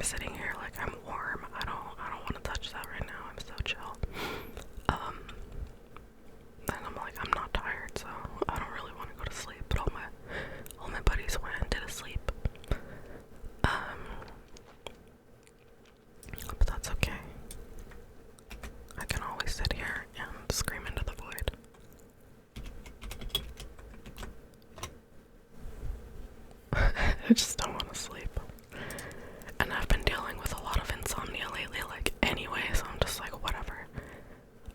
sitting here like I'm warm. I don't want to touch that right now. I'm so chill. And I'm like, I'm not tired, so I don't really want to go to sleep. But all my buddies went and did a sleep. But that's okay. I can always sit here and scream into the void. I just don't want to sleep. And I've been dealing with a lot of insomnia lately, like, anyway, so I'm just like, whatever.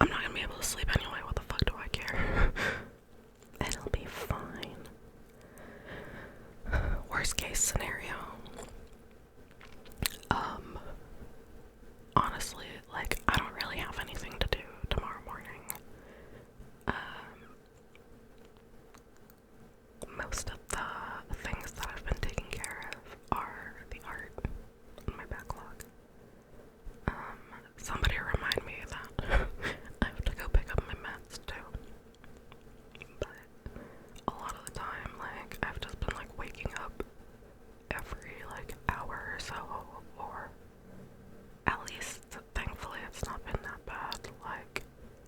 I'm not gonna be able to sleep anyway, what the fuck do I care? It'll be fine. Worst case scenario. Honestly, like, I don't really have anything to do tomorrow morning. Most of the things that I've been taking care of are the art on my backlog. Somebody remind me that I have to go pick up my meds too. But a lot of the time, like, I've just been like waking up every like hour or so, or at least thankfully it's not been that bad, like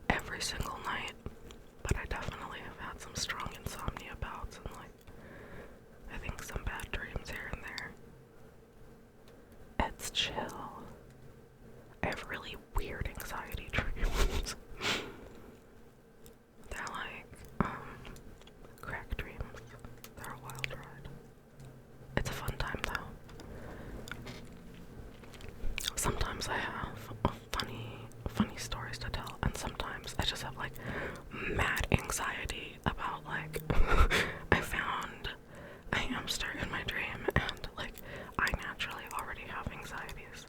every single night. But I definitely have had some strong insomnia bouts and like I think some bad dreams here and there. It's chill. I have really weird anxiety dreams. They're like, crack dreams. They're a wild ride. It's a fun time though. Sometimes I have funny stories to tell, and sometimes I just have like mad anxiety about like I found a hamster in my dream, and like I naturally already have anxieties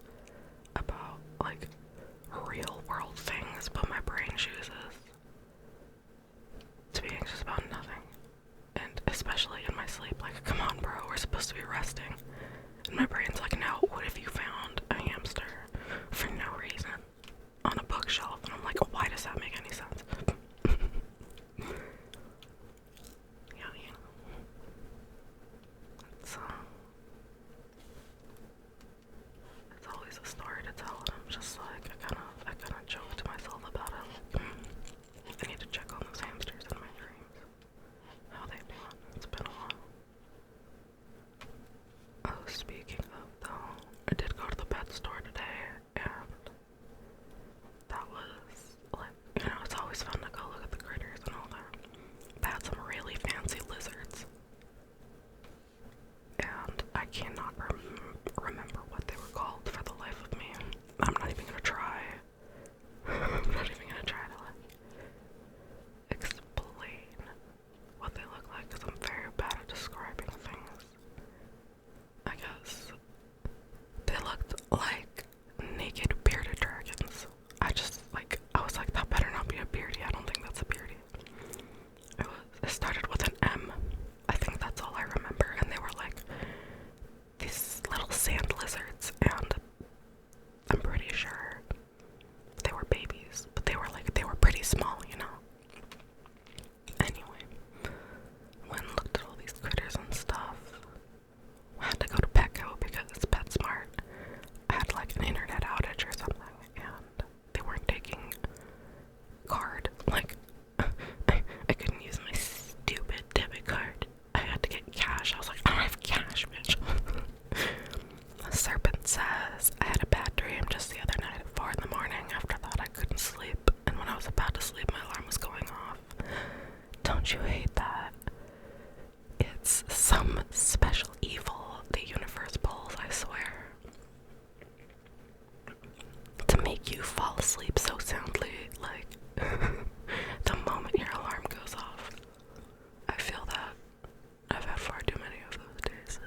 about like real world things, but my brain chooses to be anxious about nothing. And especially in my sleep, like, come on bro, we're supposed to be resting. And my brain's like, no, what if you found a hamster for no reason on a bookshelf? And I'm like, why does that make any sense? Yeah, you know. It's always a story to tell, and I'm just like, I kind of joke to myself about it. I need to check on those hamsters in my dreams. How they doing? It's been a while. Oh, speaking of though, I did go to the pet store today, and that was like, you know, it's always fun to go look at the critters and all that. They had some really fancy lizards, and I cannot remember what they were called for the life of me. I'm not even gonna try. I'm not even gonna try to like explain what they look like, because I'm very bad at describing things. I guess they looked like naked bearded dragons. I was like, that better not be a beardy. I don't think that's a beardy. It started with an M. I think that's all I remember. And they were like these little sand lizards, and I'm pretty sure they were babies, but they were pretty small, you know. Anyway, went and looked at all these critters and stuff. I had to go to Petco because it's PetSmart. I had like an internet outage or something, and they weren't taking card. Like, I couldn't use my stupid debit card. I had to get cash. I was like, I don't have cash, bitch. The serpent says, I had a bad dream just the other night at 4 in the morning. After that, I couldn't sleep, and when I was about to sleep, my alarm was going off. Don't you hate that? It's some special evil the universe pulls, I swear, to make you fall asleep so soundly, like, the moment your alarm goes off. I feel that. I've had far too many of those days.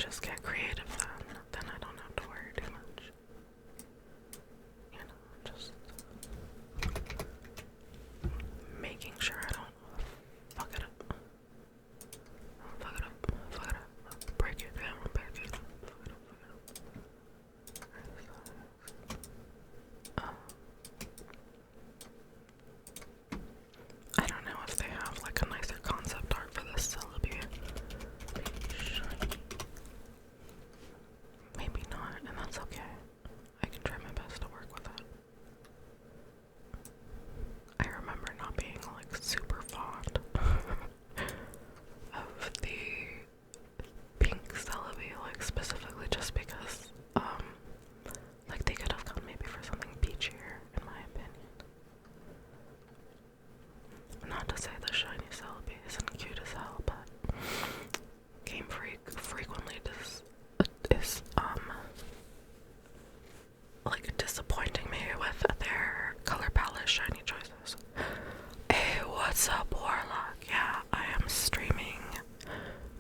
just get creative then I don't have to worry too much. You know, just making sure I don't fuck it up. Fuck it up, break it down, fuck it up. I don't know if they have like a nicer concept art for this Celebi. Maybe not, and that's okay. I can try my best to work with it. I remember not being like super fond of the pink Celebi, like specifically just because like they could have gone maybe for something peachier in my opinion. Not to say the shiny Celebi isn't cute as hell, but Game Freak frequently is like disappointing me with their color palette shiny choices. Hey, what's up, Warlock? Yeah, I am streaming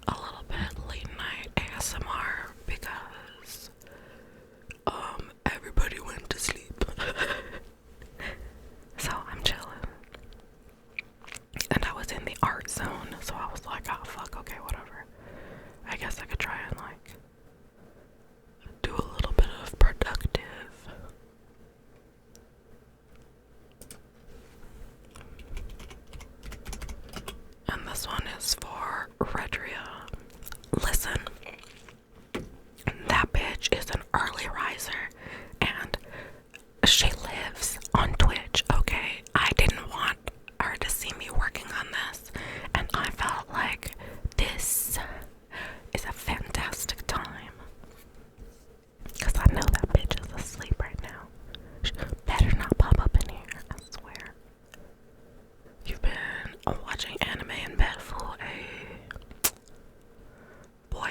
a little bit late night ASMR because everybody went to sleep. So I'm chilling. And I was in the art zone, so I was like, oh fuck, okay, whatever. I guess I could try and like do a little bit of productive. And this one is for Redria. Listen, that bitch is an early riser and she lives on Twitch, okay? I didn't want her to see me working on this, and I felt like this is a fantastic time. Because I know that bitch is asleep right now. She better not pop up in here, I swear. You've been watching anime in bed, fool. Bueno.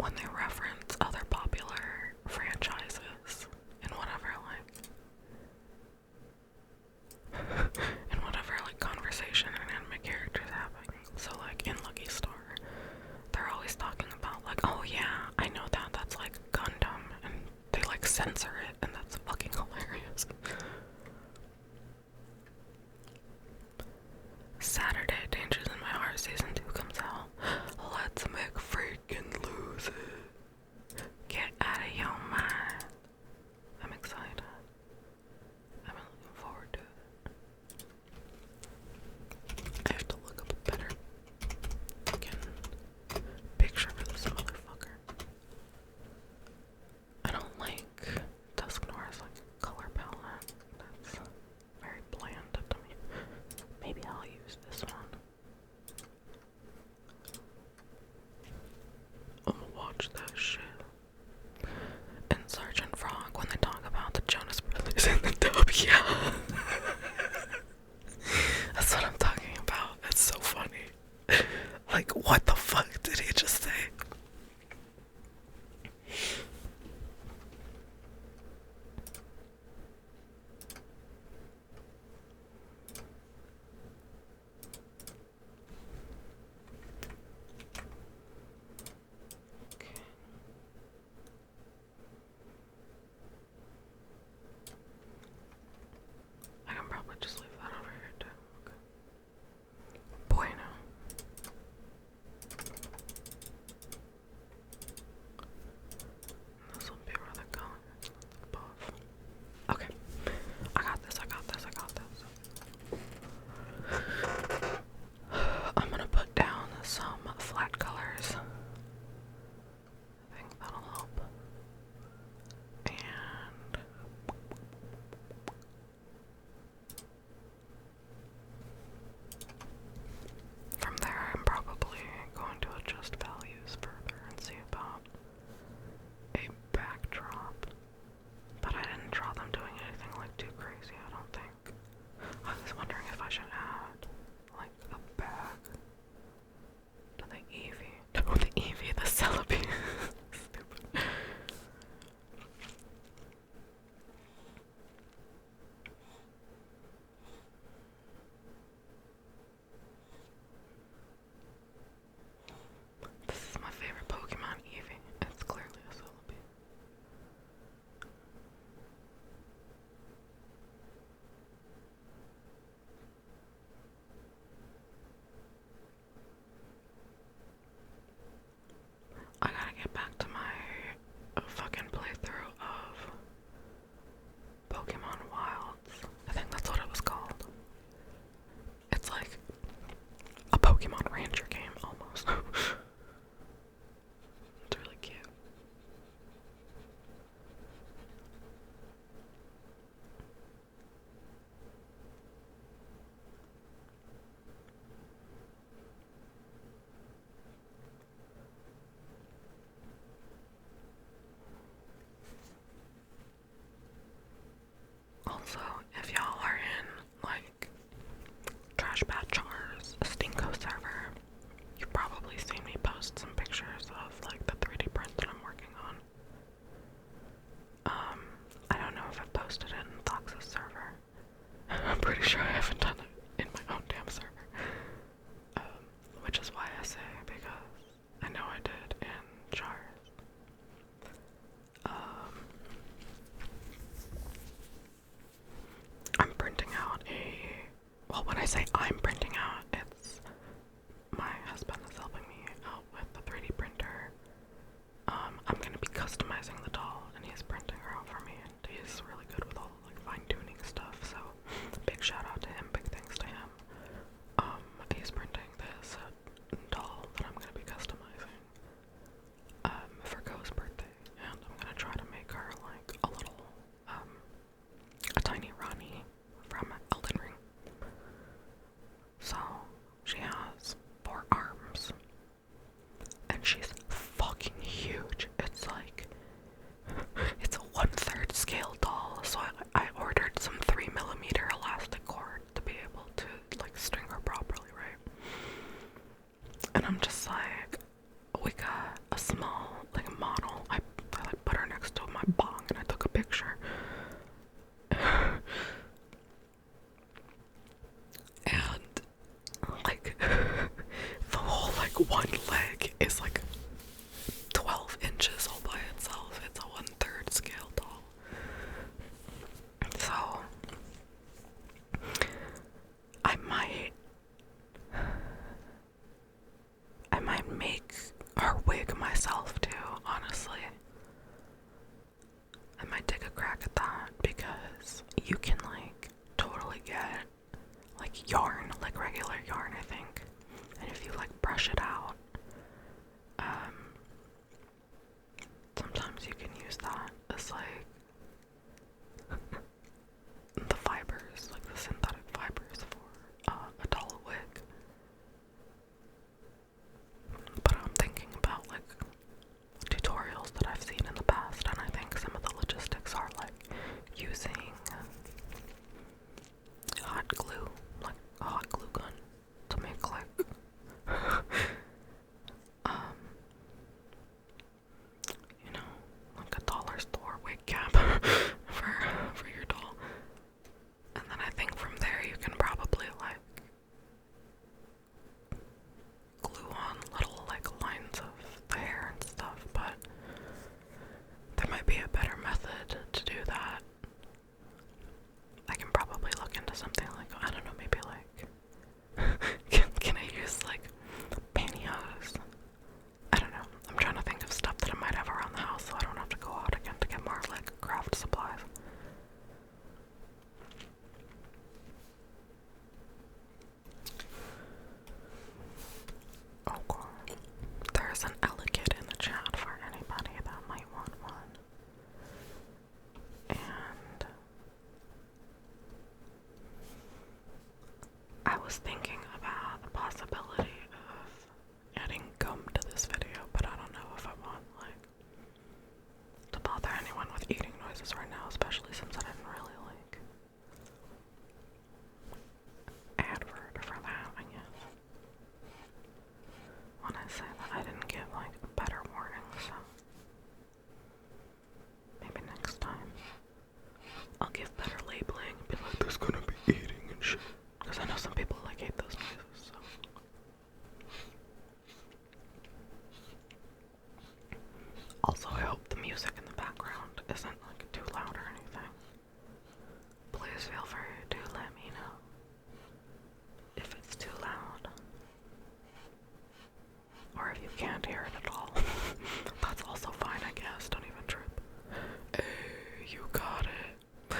when they reference other popular franchises in whatever, in whatever, conversation an anime character's having. So, in Lucky Star, they're always talking about, oh yeah, I know that's, Gundam, and they, censor it, and that's fucking hilarious. Saturday, Dangers in My Heart Season 2 comes out. Let's make freaking lose it. Get out of your mind. I'm excited. I'm looking forward to it. I have to look up a better fucking picture for this motherfucker. I don't like Dusknoir's color palette. That's very bland to me. Maybe I'll use this one. I'm gonna watch that shit. And Sergeant Frog, when they talk about the Jonas Brothers in the dub, yeah. That's what I'm talking about. That's so funny. What the fuck did he just say? I can probably just leave that over here too. Okay. Bueno. This will be where they're going. Above. Okay. I got this. I'm gonna put down some flat colors. I think that'll help. And from there, I'm probably going to adjust values further and see about a backdrop. But I didn't draw them doing anything too crazy, I don't think. I was wondering if I should add a bag to the Eevee. No, the Eevee, the Celebi. Stupid. This is my favorite Pokemon, Eevee. It's clearly a Celebi. I gotta get back to my fucking playthrough of Pokemon Wilds. I think that's what it was called. It's like a Pokemon Ranger game, almost. It's really cute. Also, if y'all are in, Trash Bad Chars, a Stinko server, you've probably seen me post some pictures of, the 3D print that I'm working on. I don't know if I've posted it in Thox's server. I'm pretty sure I haven't done it in my own damn server. Which is why I say, because I know I did in Chars. I'm printing out well, when I say I'm printing out, it's my husband is helping me out with the 3D printer. I'm gonna be customizing the doll, and he's printing her out for me, and he's really good with all fine-tuning stuff, so big shout out to him, big thanks to him. He's printing this doll that I'm gonna be customizing for Go's birthday, and I'm gonna try to make her a little a tiny Rani from Elden Ring. So she has 4 arms, and she's fucking huge. It's picture. And like the whole like one leg is like 12 inches all by itself. It's a 1/3 scale doll. So I might make her wig myself too, honestly. I might take a crack at that because you can like totally get like yarn, like regular yarn, I think. And if you like brush it out, sometimes you can use that as like the fibers, like the synthetic fibers for a doll wig. But I'm thinking about like tutorials that I've seen in the past, and I think some of the logistics are like using hot glue, like a hot glue gun, to make like you know, like a dollar store wig cap for your doll. And then I think from there you can probably like glue on little like lines of the hair and stuff, but there might be a better method to do that. I can probably look into something like, I don't know, maybe like can I use like pantyhose? I don't know. I'm trying to think of stuff that I might have around the house so I don't have to go out again to get more like craft supplies. Oh god. There's an Elegant in the chat for anybody that might want one. And I was thinking about the possibility of adding gum to this video, but I don't know if I want like to bother anyone with eating noises right now, especially since I didn't really like advert for that, I guess. When I say that, I didn't give like a better warning, so maybe next time I'll give better labeling. Be like, there's gonna be eating and shit, because I know some people like hate those noises. So also, I hope the music in the background isn't like too loud or anything. Please feel free to let me know if it's too loud, or if you can't hear it at all. That's also fine, I guess. Don't even trip. Hey, you got it.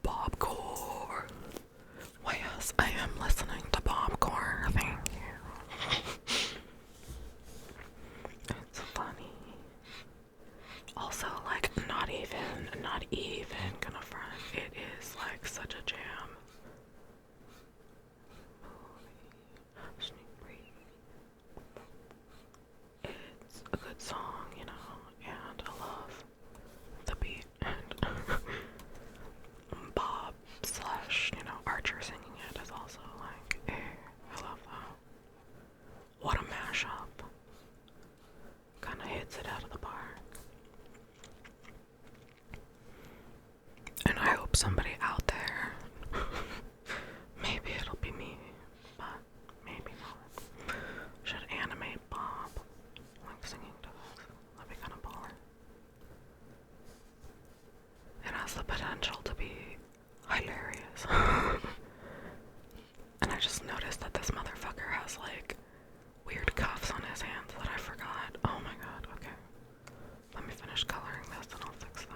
Bobcore. Why, yes, I am listening to Bobcore. Thank you. It's funny. Also, like, not even gonna front. It is like such a jam. It's a good song, you know, and I love the beat and Bob slash, you know, Archer singing it is also like, hey, I love that. What a mashup. Kinda hits it out of the park. And I hope somebody out there, maybe it'll be me, but maybe not, should animate Bob like singing to this. That'd be kind of baller. It has the potential to be hilarious. And I just noticed that this motherfucker has like weird cuffs on his hands that I forgot. Oh my god, okay. Let me finish coloring this and I'll fix that.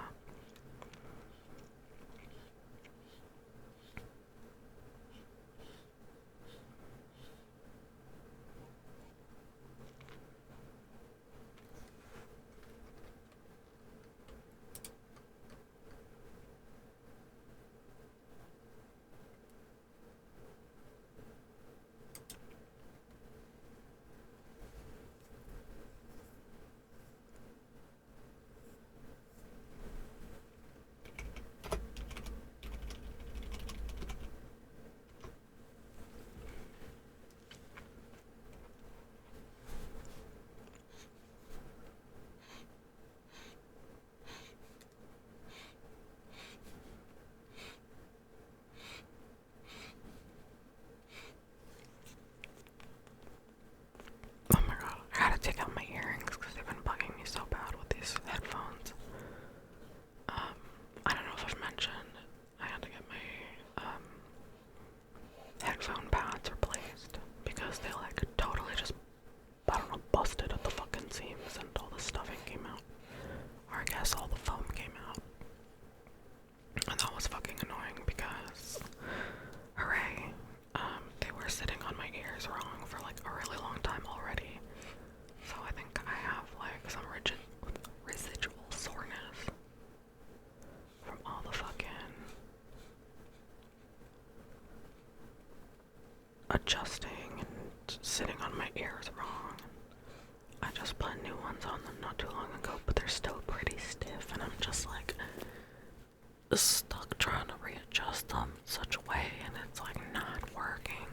stuck trying to readjust them such a way, and it's like not working.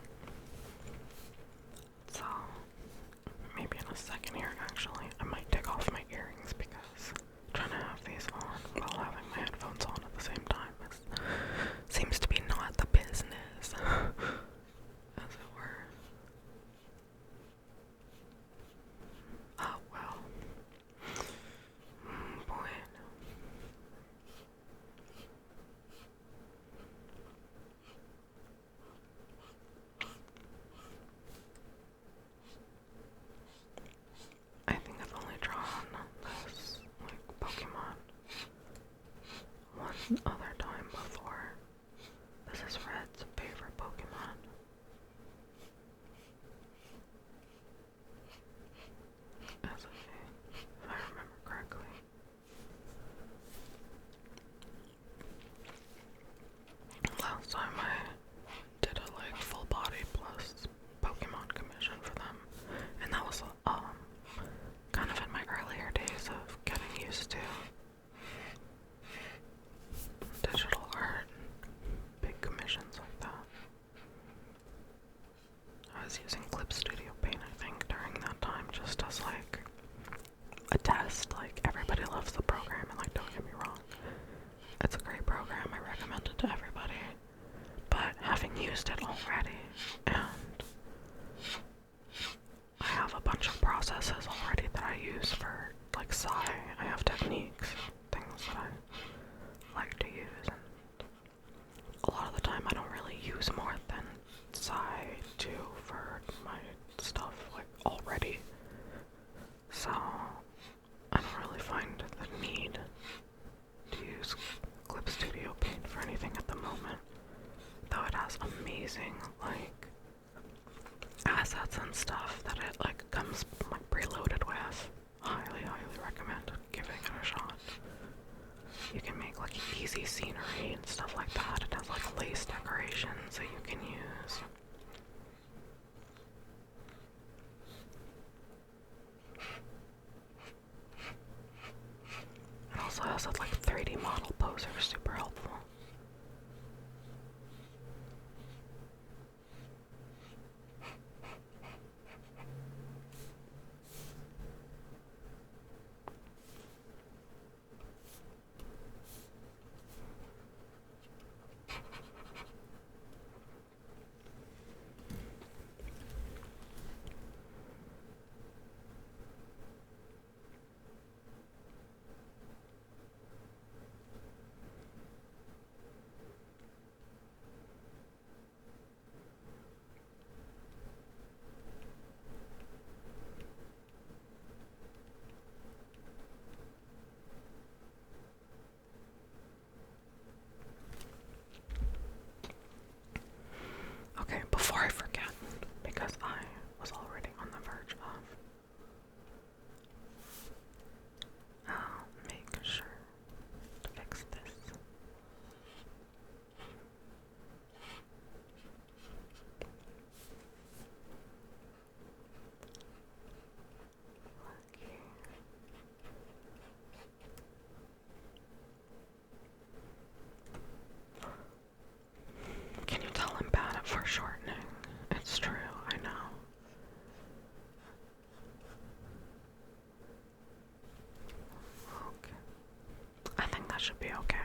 So maybe in a second here, actually, I might take off my earrings because trying to have these on while having my headphones on at the same time seems to be not the business, as it were. Oh well. Boy. I think I've only drawn this, like, Pokemon one other time before. This is Red's favorite Pokemon. As if I remember correctly. Last time I did a like full body plus Pokemon commission for them, and that was kind of in my earlier days of getting used to digital art and big commissions like that. I was using Clip Studio Paint, I think, during that time, just as like a test. Like, everybody loves the program, and like, don't get me wrong, it's a great program. I recommend it to everybody. But having used it already, and I have a bunch of processes already that I use for like Psy. I have techniques, things that I like to use, and a lot of the time I don't really use more than Psy 2 for my stuff like already. So I don't really find the need to use Clip Studio Paint for anything at the moment. Though it has amazing like assets and stuff that it like comes like preloaded with. Highly recommend giving it a shot. You can make like easy scenery and stuff like that. It has like lace decorations that you can use. It also has that like 3D model poser, super helpful. Okay, before I forget, because I was already on the verge of, I'll make sure to fix this. Okay. Can you tell I'm bad at foreshortening? It's true, I know. Okay. I think that should be okay.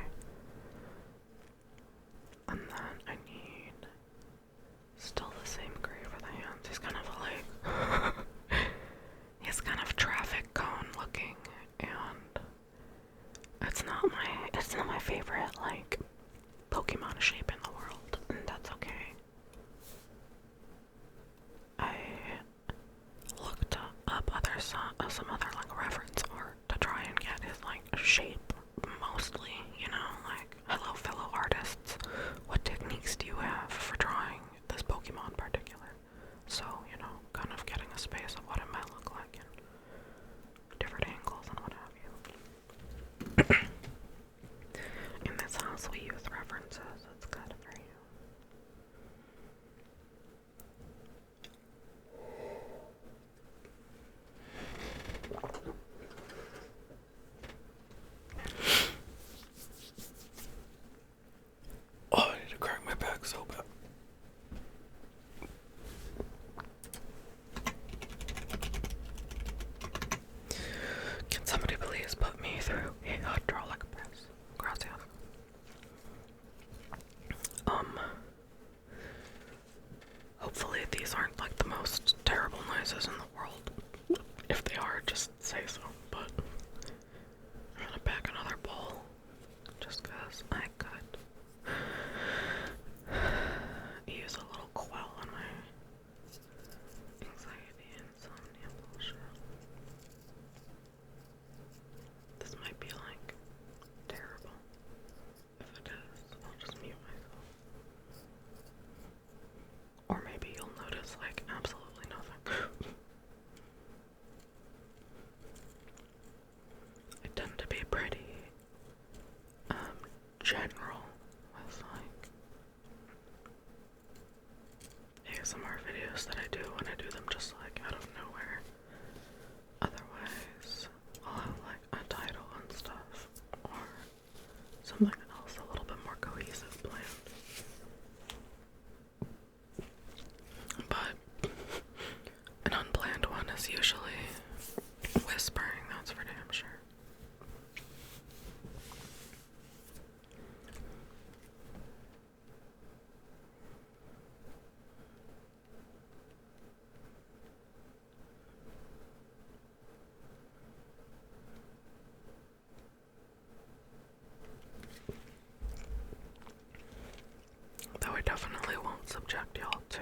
And then I need still the same gray for the hands. He's kind of like he's kind of traffic cone looking, and it's not my favorite like Pokemon shape in the world, and that's okay. I looked up some other like reference art to try and get his like shape mostly, you know, like, hello fellow artists, what techniques do you have for drawing this Pokemon in particular? So, you know, kind of getting a space of what it might look like in different angles and what have you. In this house we use references, it's good, very pretty general with like ASMR videos that I do when I do them just like out of nowhere. Otherwise, I'll have like a title and stuff, or something else a little bit more cohesive planned. But an unplanned one is usually whispering, that's for damn sure. Though I definitely won't subject y'all to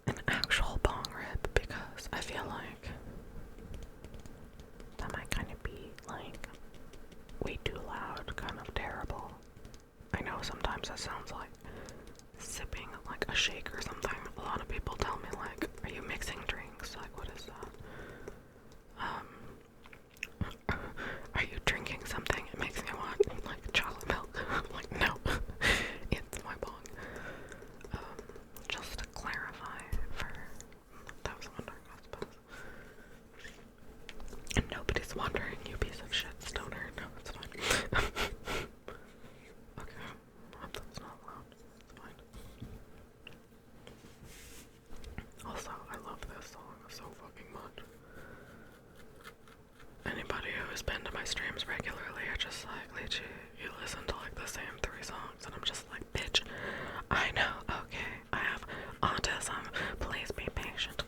an actual bong rip, because I feel like that might kind of be like way too loud, kind of terrible. I know sometimes that sounds like sipping like a shake or something. A lot of people tell me like, are you mixing drinks? Like, what is that? Are you drinking something? It makes me want like chocolate milk. I'm like, no, it's my bong. Just to clarify for those wondering, I suppose. And nobody's wondering, you piece of shit stoner. No, it's fine. Okay, I hope that's not loud. It's fine. Also, I love this song so fucking much. Anybody who's been to my streams regularly are just like, Lychee, you listen to like the same 3 songs, and I'm just like, bitch, I know, okay, I have autism, please be patient.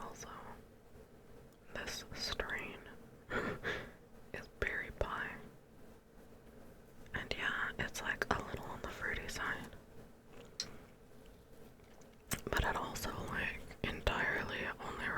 Also, this strain is berry pie. And yeah, it's like a little on the fruity side. But it also like entirely only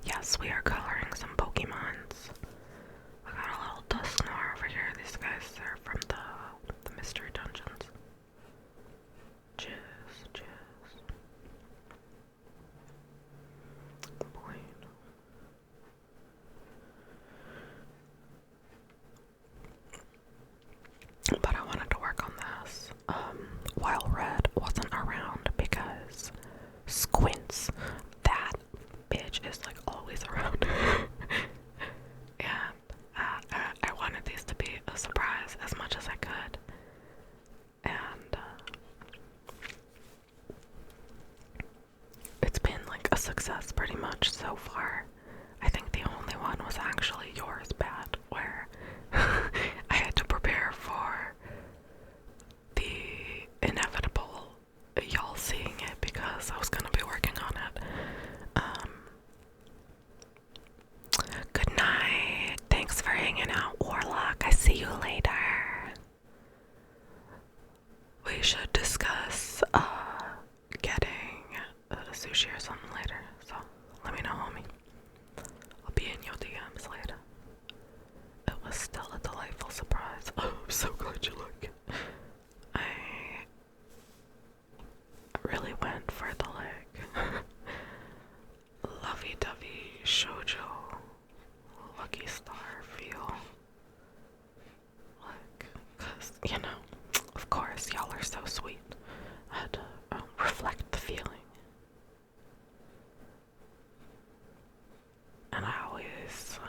yes, we are coloring some Pokemons. I got a little Dusknoir over here. These guys are from the mystery dungeons. Jizz. Point. But I wanted to work on this while Red wasn't around because Squints, that bitch, is like always around. And I wanted these to be a surprise as much as I could. And it's been like a success pretty much so far. I think the only one was actually yours, Pat, where I had to prepare for the inevitable y'all seeing it because I was gonna be working on it. Good night. Thanks for hanging out, Warlock. I see you later. We should discuss getting sushi or something later. So let me know, homie. I'll be in your DMs later. It was still a delightful surprise. Oh, I'm so glad you like it. I really went for the lovey-dovey shoujo lucky star feel. Like, cause, you know, of course, y'all are so sweet. I had to reflect the feeling. And I always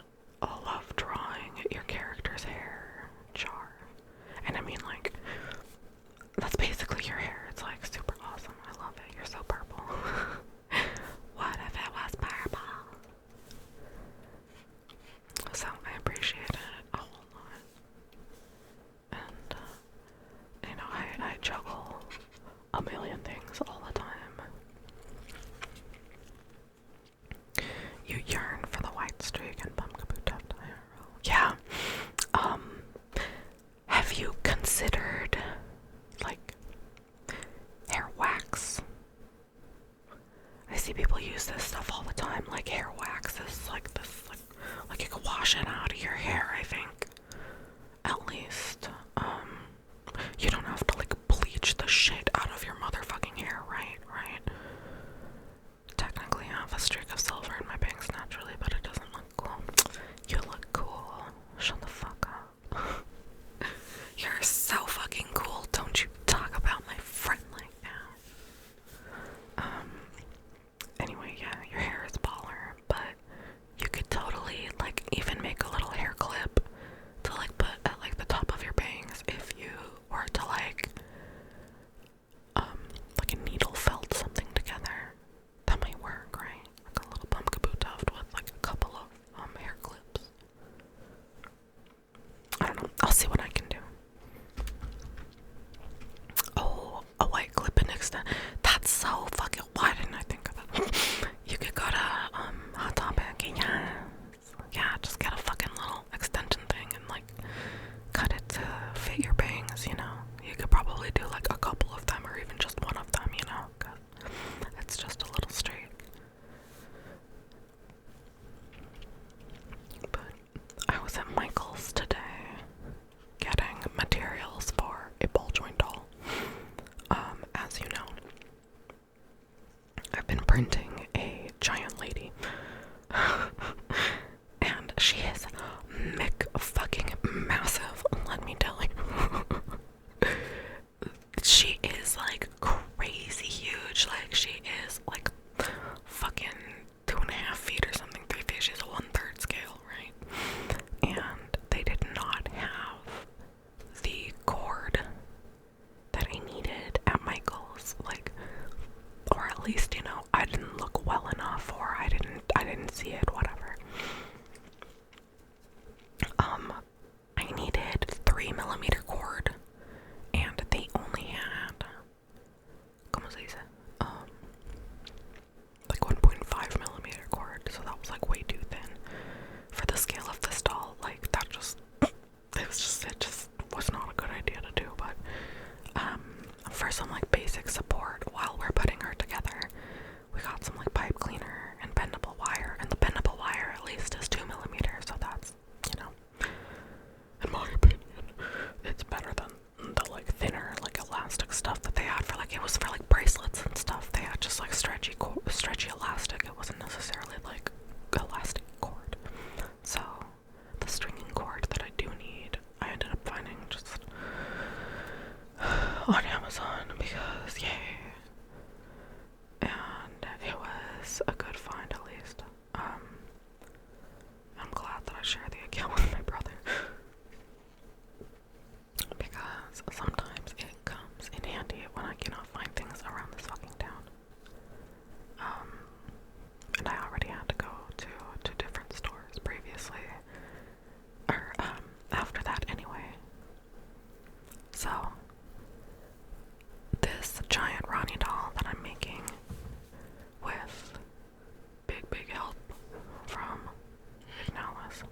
love drawing your character's hair char. And I mean, like, that's basically your hair. It's like super awesome. I love it. You're so purple. What if it was purple? So I appreciate it a whole lot. And, you know, I juggle a million things all the time. You yearn for the white streak and Pumpkaboo Tuft IRL. Yeah. Have you considered, like, hair wax? I see people use this stuff all the time. Like, hair wax is like this, like you can wash it out of your hair, I think. At least. You don't have to, like, bleach the shit out of your motherfucking hair, right? Technically, I have a streak of silver in my bangs naturally, but it doesn't look cool. You look cool. Shut the fuck up. You're so fucking cool. Don't you talk about my friend like that. Anyway, yeah, your hair is baller, but you could totally, like, even make a little hair clip to, like, put at, like, the top of your bangs if you were to, like, big help from Ignalis.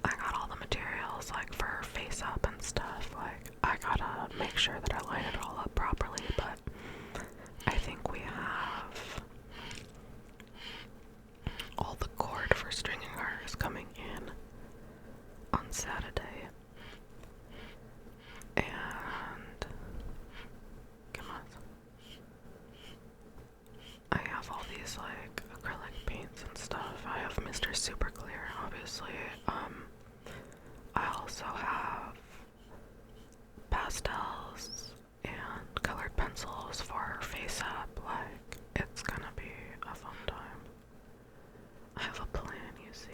I got all the materials, like, for face up and stuff. Like, I gotta make sure that I line it all up properly, but I think we have all the cord for stringing her is coming in on Saturday. And come on. I have all these like acrylic paints and stuff. I have Mr. Super Clear, obviously. I also have pastels and colored pencils for face up. Like, it's gonna be a fun time. I have a plan, you see.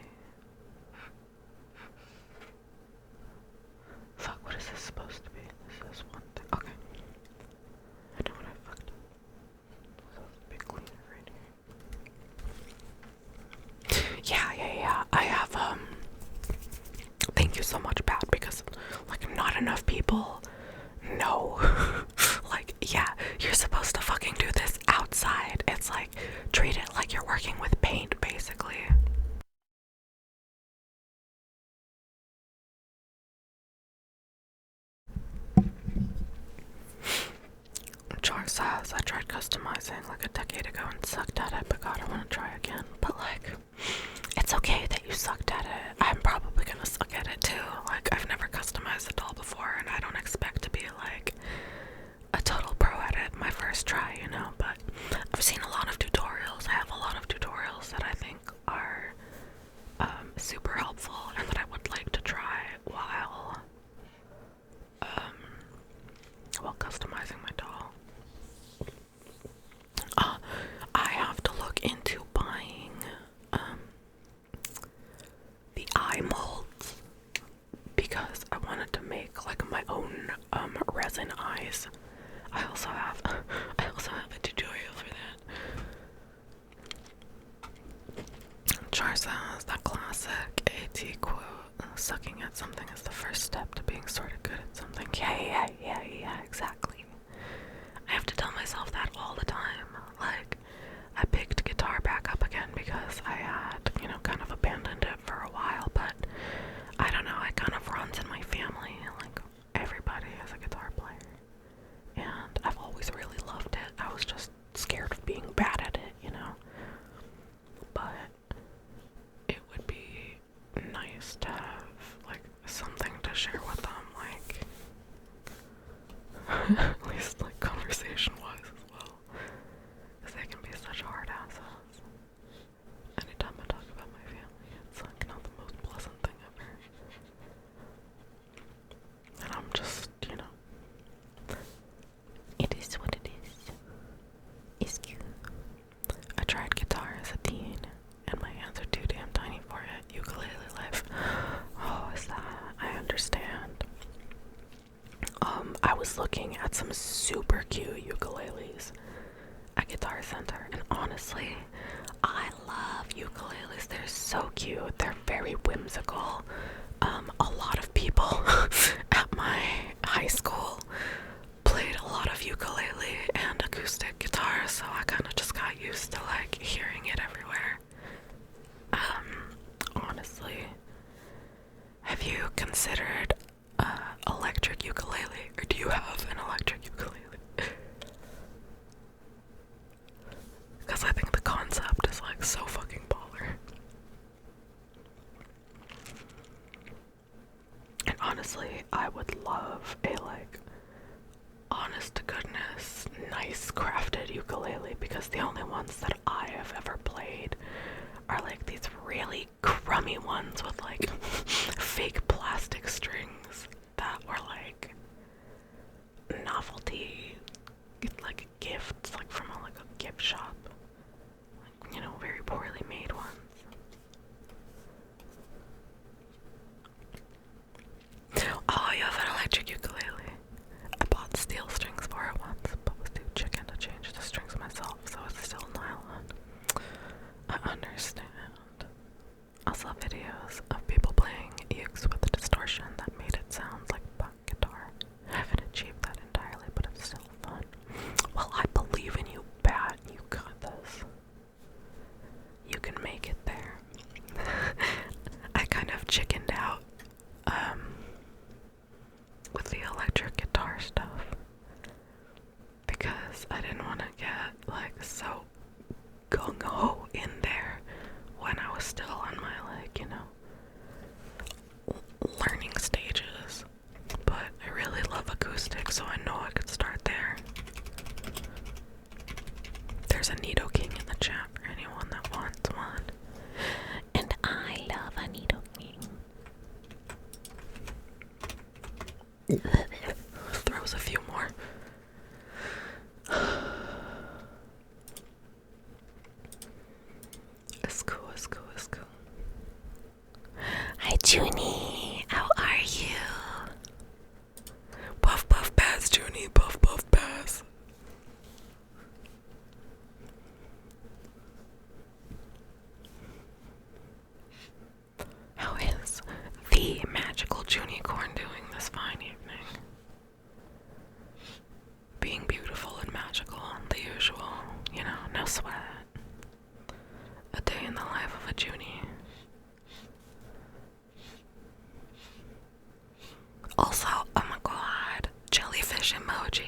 Fuck, what is this supposed to be? This is one thing. Okay. I know what I fucked up. So it's a big cleaner right here. Yeah. I have, thank you so much, Pat, because, like, not enough people know. Like, yeah, you're supposed to fucking do this outside. It's like, treat it like you're working with paint, basically. Char says, I tried customizing like a decade ago and sucked at it, but God, I want to try again. But like, it's okay that you sucked at it. I'm probably gonna suck at it too. Like, I've never customized a doll before, and I don't expect to be like a total pro at it my first try, you know, but I've seen a lot of tutorials. I have a lot of tutorials that I think are super helpful and that I would like to try while customizing my doll. I have to look into buying the eye molds because I wanted to make like my own resin eyes. I also have a tutorial for that. Char says that classic AT quote, sucking at something is the first step to being sort of good at something. Yeah, exactly. I have to tell myself that all the time. Like, I picked guitar back up again because I had, you know, kind of abandoned it for a while, but I don't know, it kind of runs in my family. Like, everybody is a guitar player. And I've always really loved it. I was just scared of being bad at it, you know? But it would be nice to have, like, something to share with them, like, at least, like, conversation-wise as well. Because they can be such hard asses. Anytime I talk about my family, it's, like, not the most pleasant thing ever. And I'm just, you know, it is what it is. It's cute. I tried guitar as a teen, and my hands are too damn tiny for it. Ukulele life. Oh, is that? I understand. I was looking at some super cute ukuleles at Guitar Center, and honestly, I love ukuleles. They're so cute. They're very whimsical. A lot of people at my high school played a lot of ukulele and acoustic guitar, so I kind of just got used to like hearing it everywhere. Honestly, have you considered electric ukulele, or do you have an electric ukulele? Because I think the concept is like so fucking baller. like so gung-ho in there when I was still on my, like, you know, learning stages. But I really love acoustic, so I know I could start there. There's a Nidoking in the chat for anyone that wants one. And I love a Nidoking. Throws a few more. It's cool, it's cool, it's cool. Hi, Junie. How are you? Puff, puff, pass, Junie. Puff, puff, pass. How is the magical Junicorn doing this fine evening? Being beautiful and magical, the usual, you know, no sweat. A day in the life of a Junie. Also, oh my god, jellyfish emoji.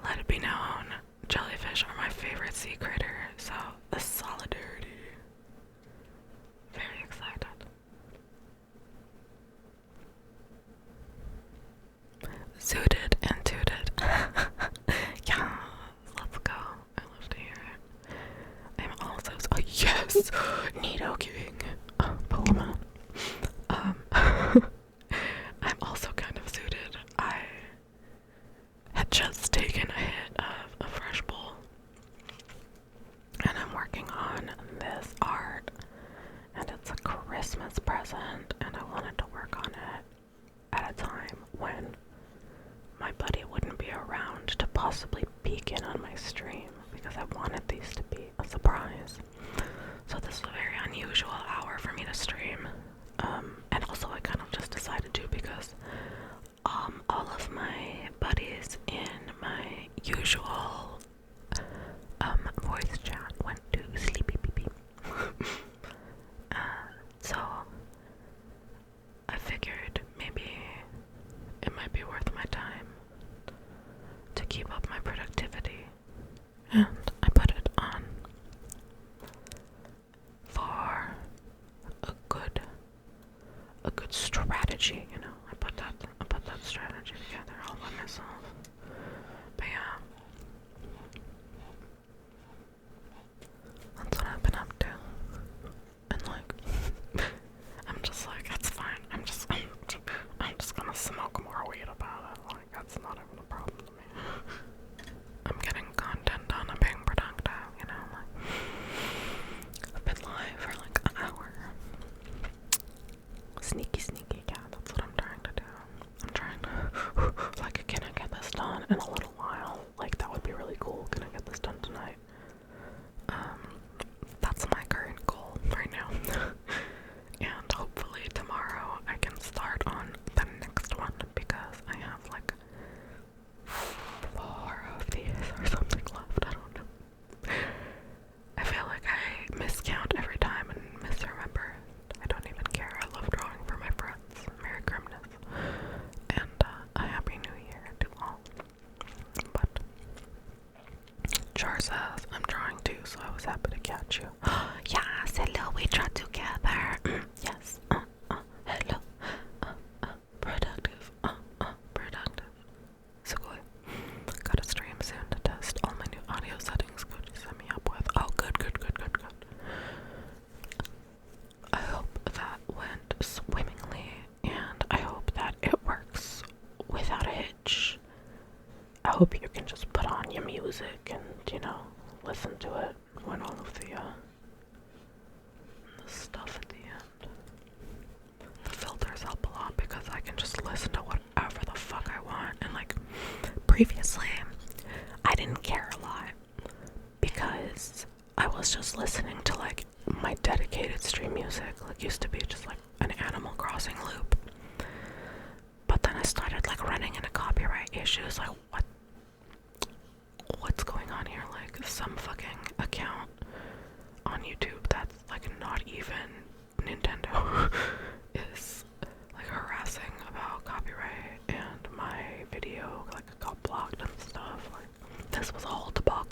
Let it be known, jellyfish are my favorite sea critter, so the solidarity. Very excited. Zooted and tooted. Yeah, let's go. I love to hear it. I'm also yes! Nidoking. Pokemon. I'm also kind of zooted. I had just taken a hit of a fresh bowl. And I'm working on this art. And it's a Christmas present. And I wanted to work on it at a time when my buddy wouldn't be around to possibly peek in on my stream. Because I wanted these to be a surprise. So this is a very unusual hour for me to stream. And also I kind of just decided to because all of my buddies in my usual voice chat went to sleepy pee pee. So I figured maybe it might be worth my time to keep up my productivity, and I put it on for a good strategy, you know. I put that strategy together all by myself. But yeah, that's what I've been up to. And like, I'm just like, that's fine. I'm just gonna smoke more weed about it. Like, that's not even a problem to me. I'm getting content done. I'm being productive, you know. Like, I've been live for like an hour. Sneaky, yeah, that's what I'm trying to do. I'm trying to, like, can I get this done in a little while? Like, that would be really cool. Can I get this done tonight? That's my current goal right now. And hopefully tomorrow I can start on the next one because I have like 4 of these or something left. I don't know. I feel like I miscount every time and misremember. I don't even care. I love drawing for my friends. Merry Christmas. And a Happy New Year to all. But Char says I'm drawing too, so I was happy to catch you. Yes, hello, we draw together. Yes. Hello. Productive. Productive. Sugoi. Got a stream soon to test all my new audio settings Koji set me up with. Oh, good. I hope that went swimmingly, and I hope that it works without a hitch. I hope you can just put on your music and, you know, listen to it when all of the stuff at the end. The filters help a lot because I can just listen to whatever the fuck I want. And like, previously, I didn't care a lot because I was just listening to like my dedicated stream music. Like, used to be just like an Animal Crossing loop. But then I started like running into copyright issues. Like, what's going on here? Like, some fucking account on YouTube that's like not even Nintendo is like harassing about copyright, and my video like got blocked and stuff. Like, this was a whole debacle.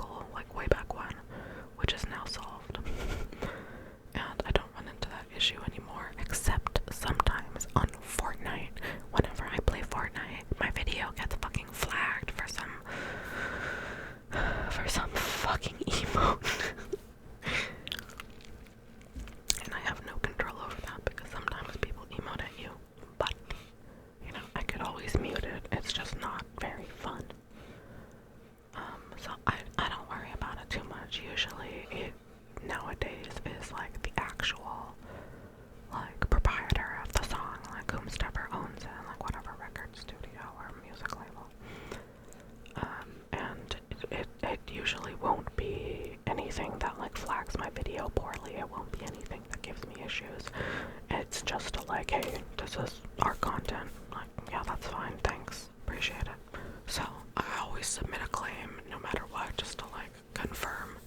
this is our content. Like, yeah, that's fine, thanks, appreciate it. So I always submit a claim no matter what, just to like confirm.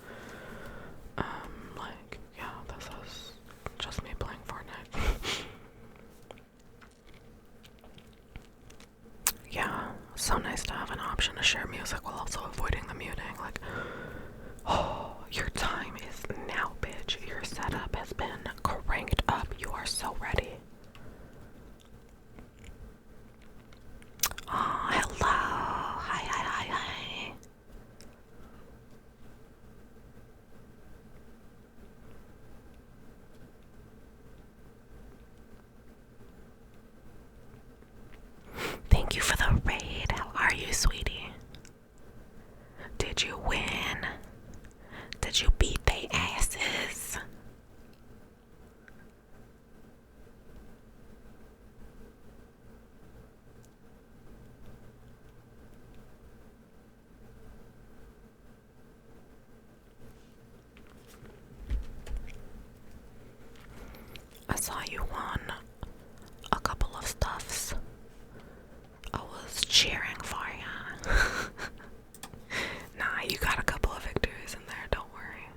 Like, yeah, this is just me playing Fortnite. Yeah, so nice to have an option to share music while also avoiding the muting. Like, oh, your time is now, bitch. Your setup has been cranked up. You are so ready. Oh, hello. Hi, hi, hi, hi. Thank you for the raid. How are you, sweetie? Did you win? Did you beat they asses? I saw you won a couple of stuffs. I was cheering for ya. Nah, you got a couple of victories in there, don't worry.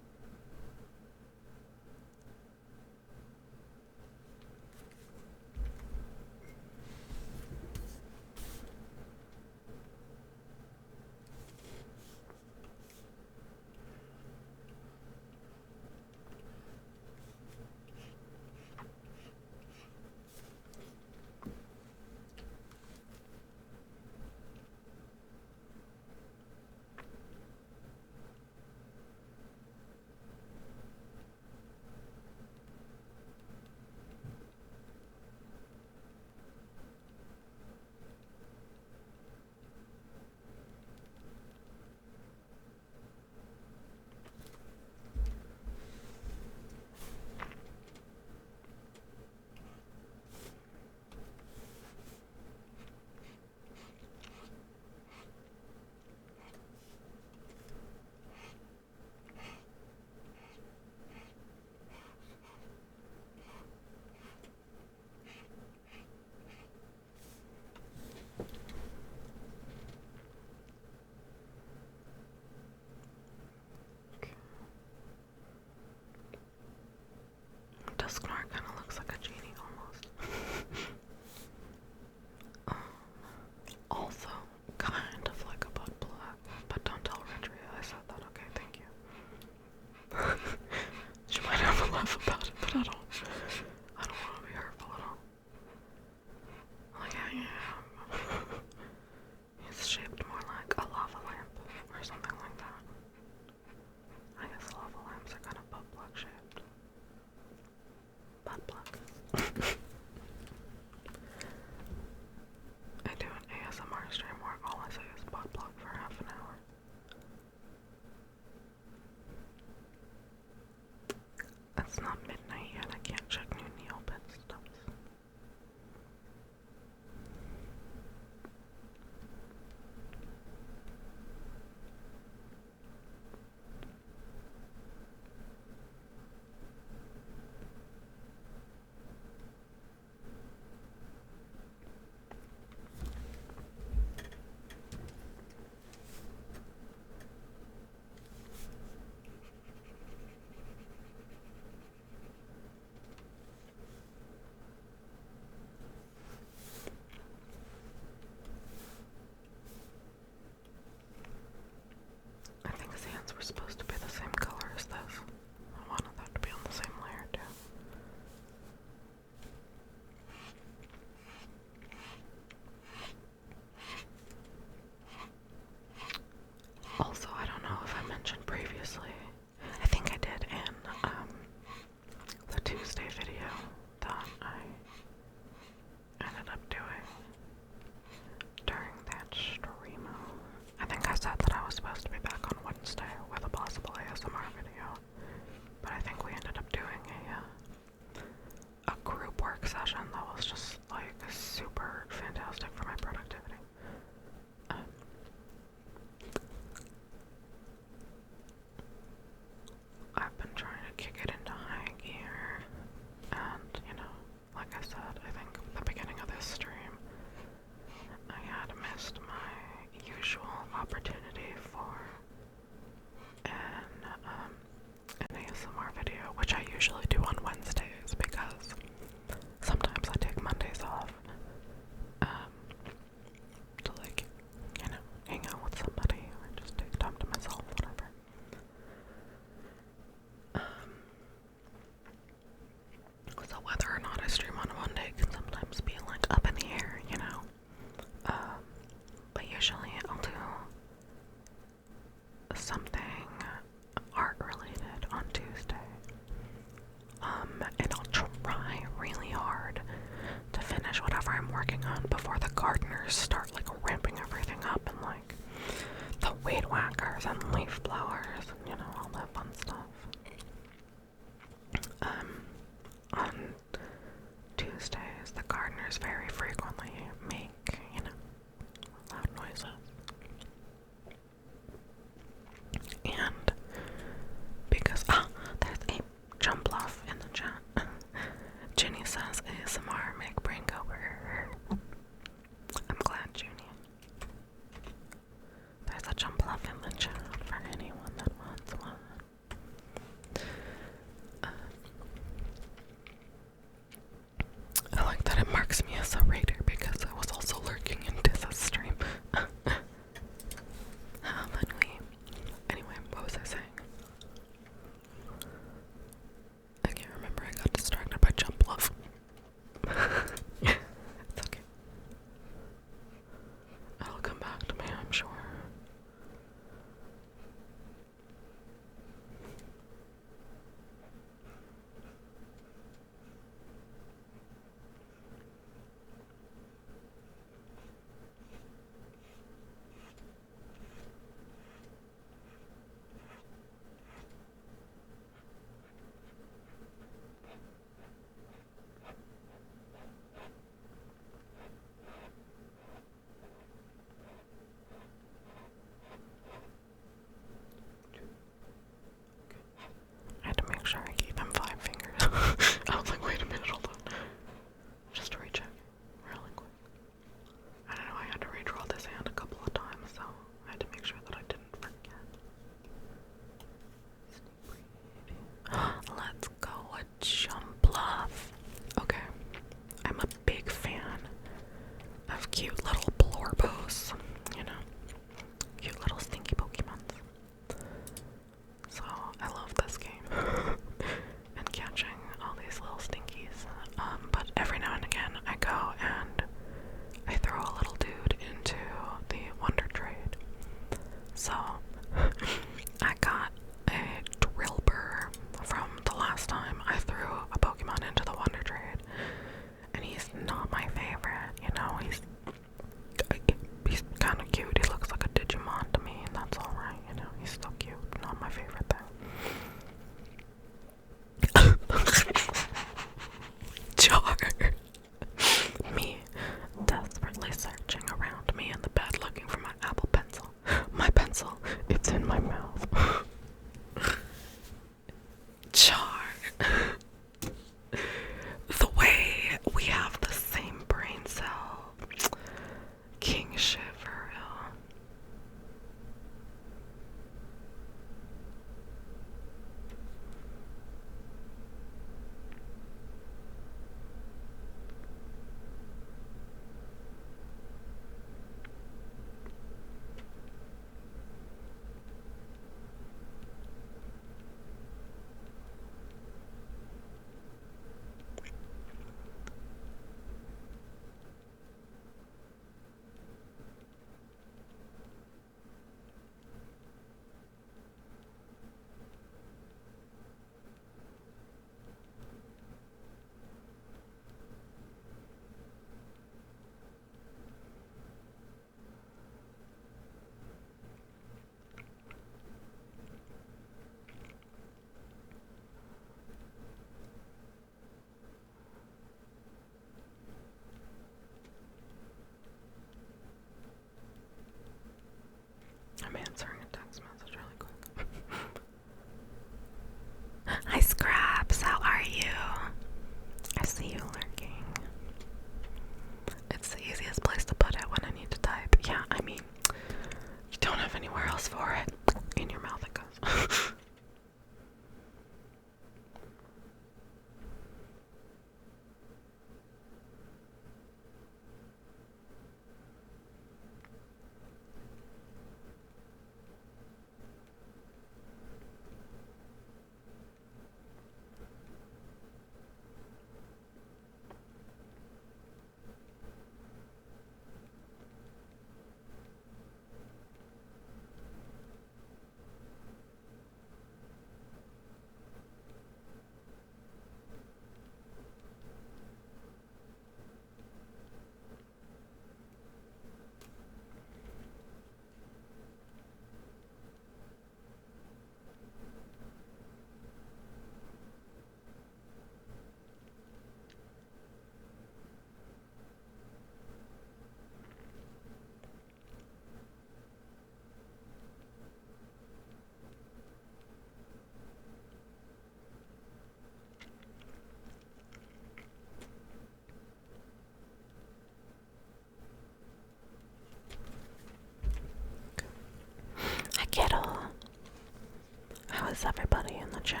is everybody in the chat?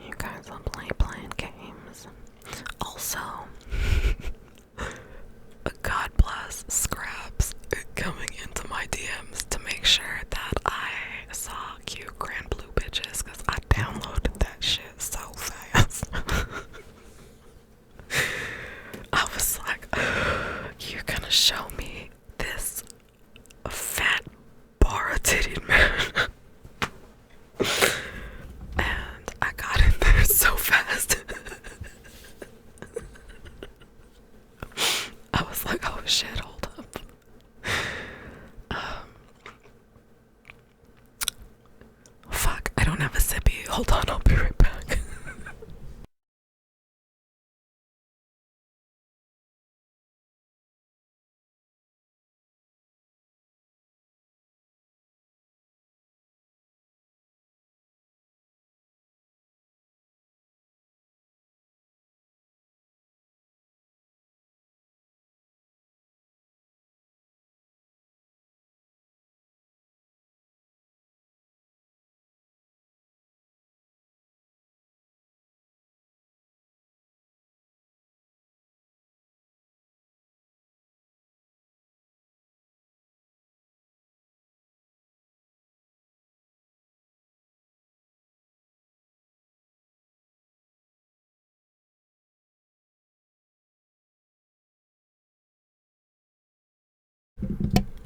You guys will playing games. Also, God bless Scraps coming into my DMs to make sure that I saw cute Grand Blue bitches, because I downloaded that shit so fast. I was like, you're gonna show me this fat bar-titted man. And I got in there so fast. I was like, oh shit, hold up. Fuck, I don't have a sippy. Hold on, I'll be right back.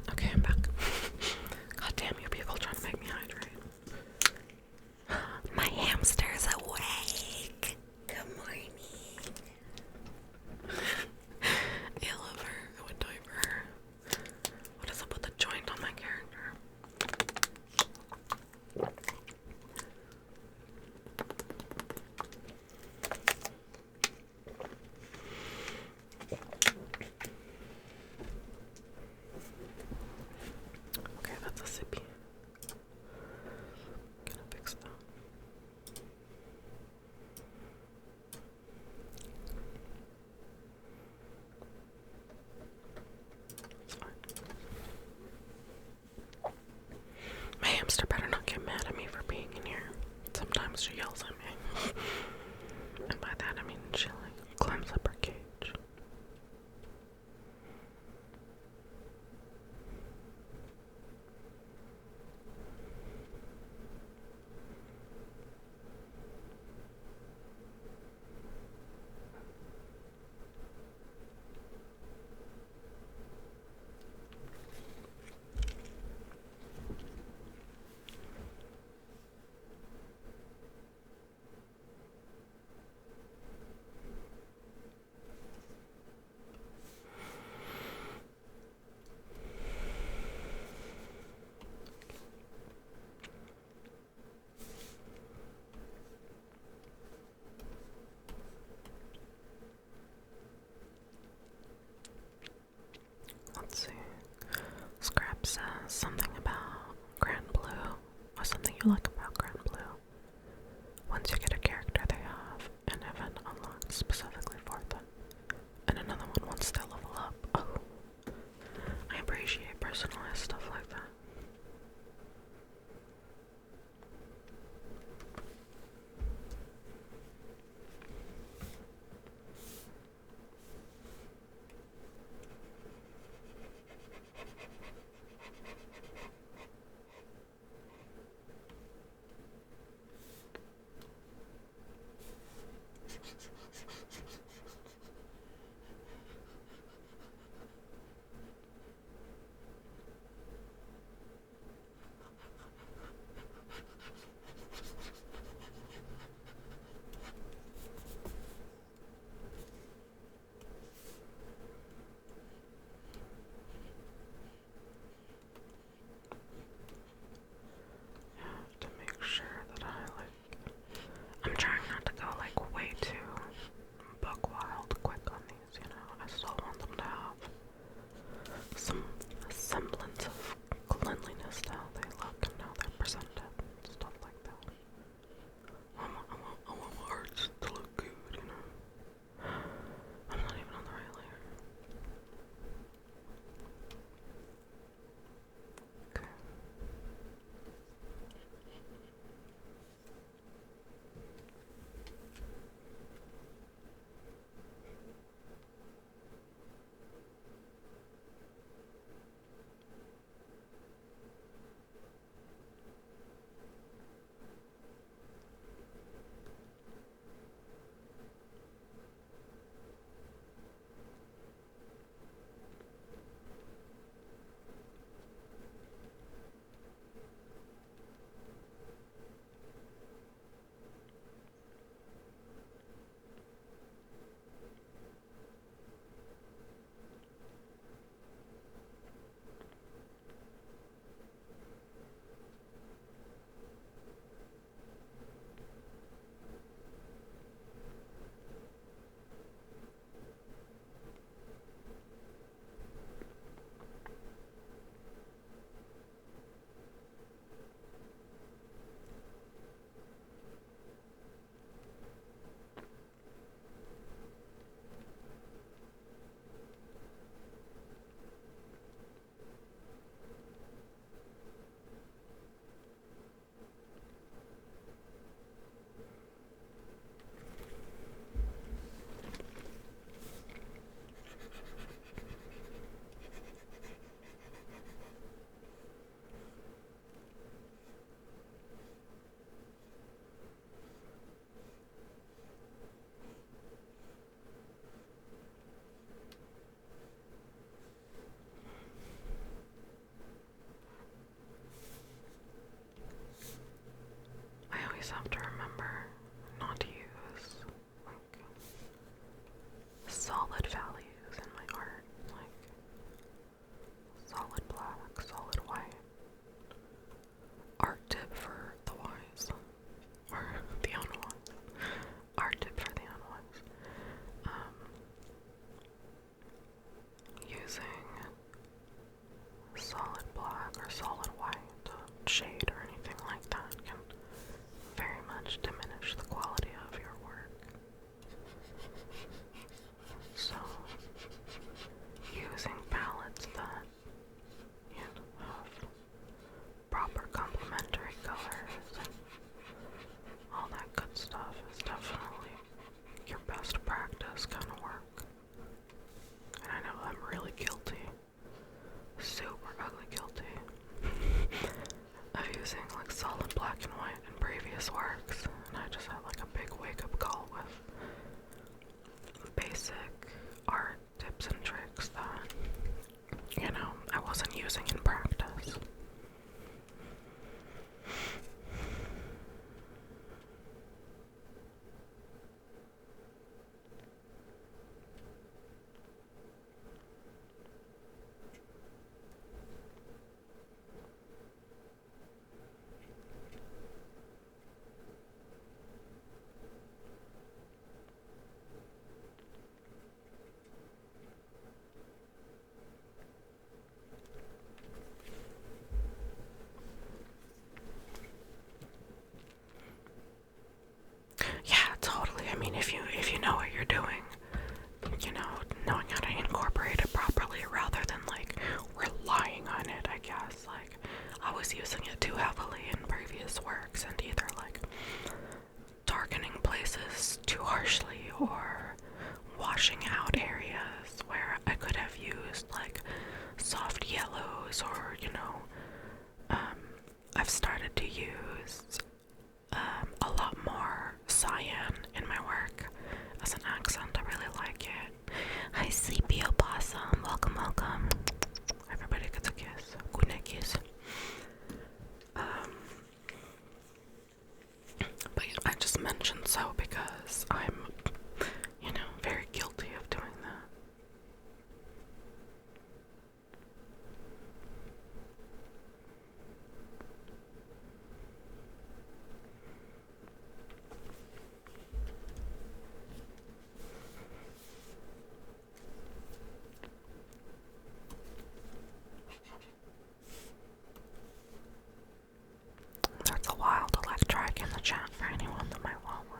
Okay, I'm back. God damn you people trying to make me hydrate. My hamster's awake. Good morning. I love her. I would die for her. What is up with the joint on my character? Okay, that's a sippy. Gonna fix that. It's fine. My hamster better not get mad at me for being in here. Sometimes she yells at me. And by that I mean she like climbs up her cage. Let's see. Scrap says something about Grand Blue, or something you like about Grand Blue. Once you get a character they have an event unlocked specifically for them, and another one wants to level up. Oh, I appreciate personalized stuff like that. black and white in previous works, and I just had like a big wake-up call with basic art tips and tricks that, I wasn't using in practice. Yeah, totally. I mean, if you know what you're doing, knowing how to incorporate it properly rather than like relying on it, I guess. Like I was using it too heavily in previous works and either like darkening places too harshly or washing out areas where I could have used like soft yellows or, I've started to use a lot more cyan in my work as an accent. I really like it. Hi, Sleepy Opossum. Welcome, welcome. Everybody gets a kiss. Good night kiss. But I just mentioned so because I'm, very guilty of doing that. There's a wild electric in the chat for anyone that might want one.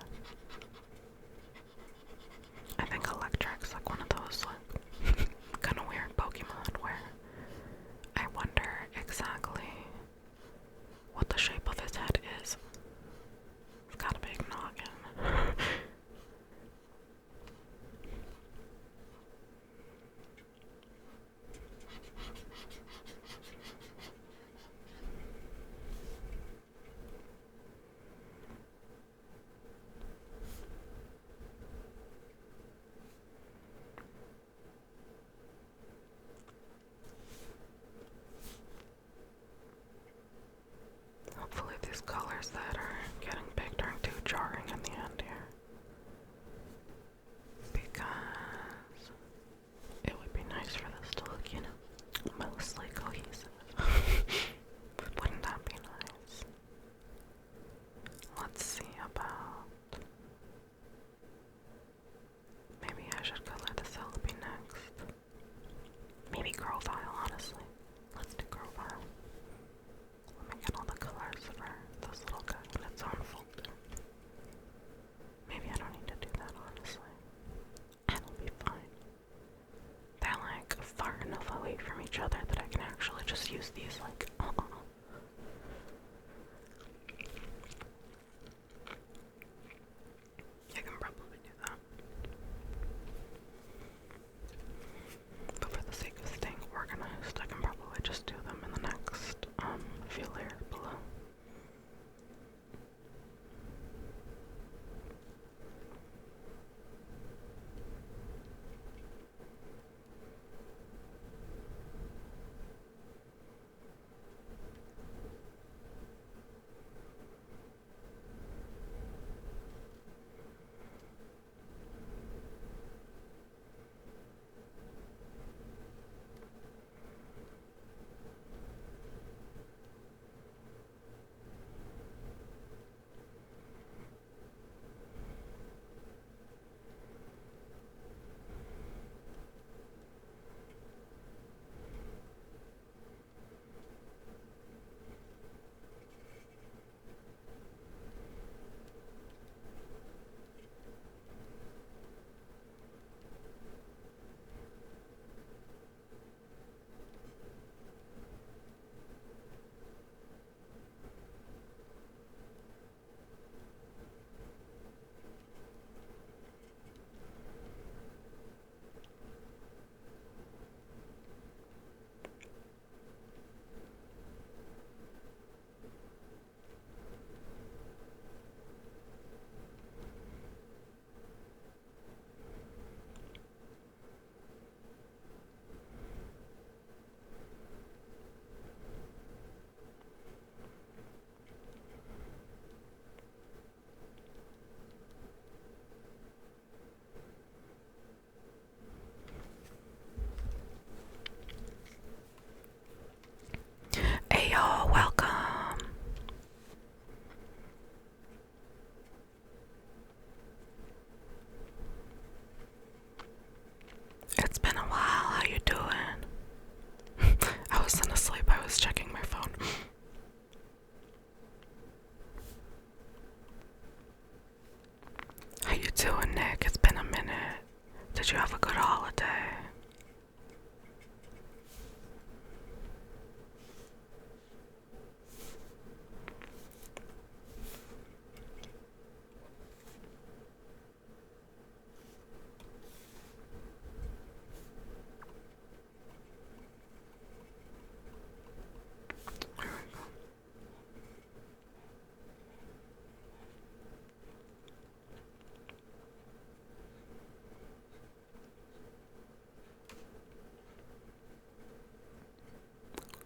Did you have a good holiday?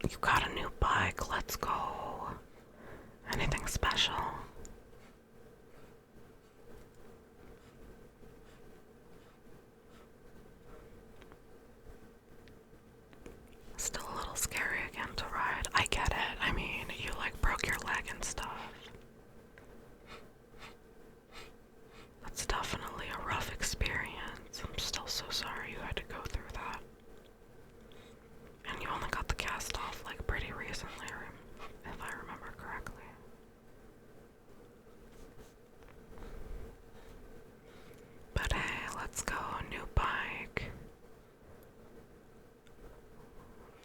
You got a new bike, let's go. Anything special? Still a little scary again to ride. I get it. I mean, you like broke your leg and stuff. That's definitely a rough experience. I'm still so sorry you had to go through that. And you only got the cast off like pretty recently, if I remember correctly. But hey, let's go. New bike.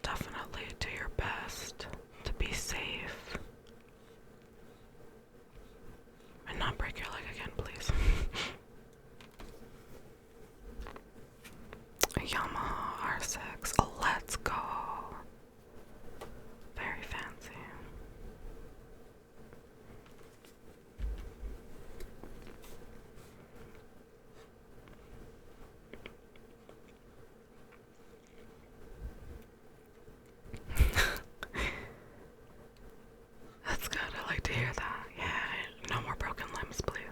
Definitely do your best to be safe. And not break your leg again, please. Yamaha R6. Oh, let's go. Very fancy. That's good. I like to hear that. Yeah, no more broken limbs, please.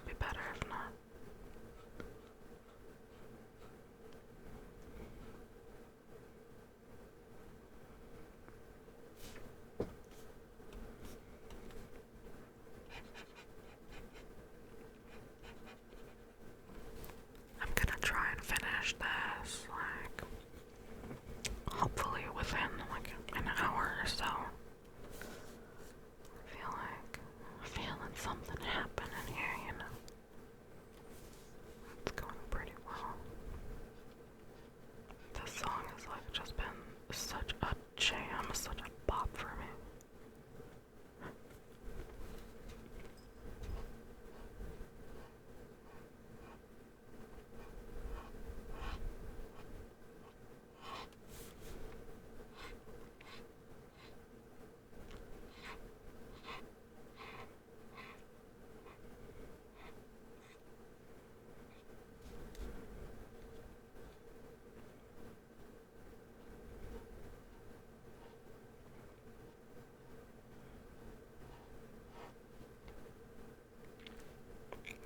Be better if not. I'm gonna try and finish this, like, hopefully within, like, an hour or so. I feel like I'm feeling something happen in here, you know. It's going pretty well. This song has, like, just been such a jam, such a bop for me.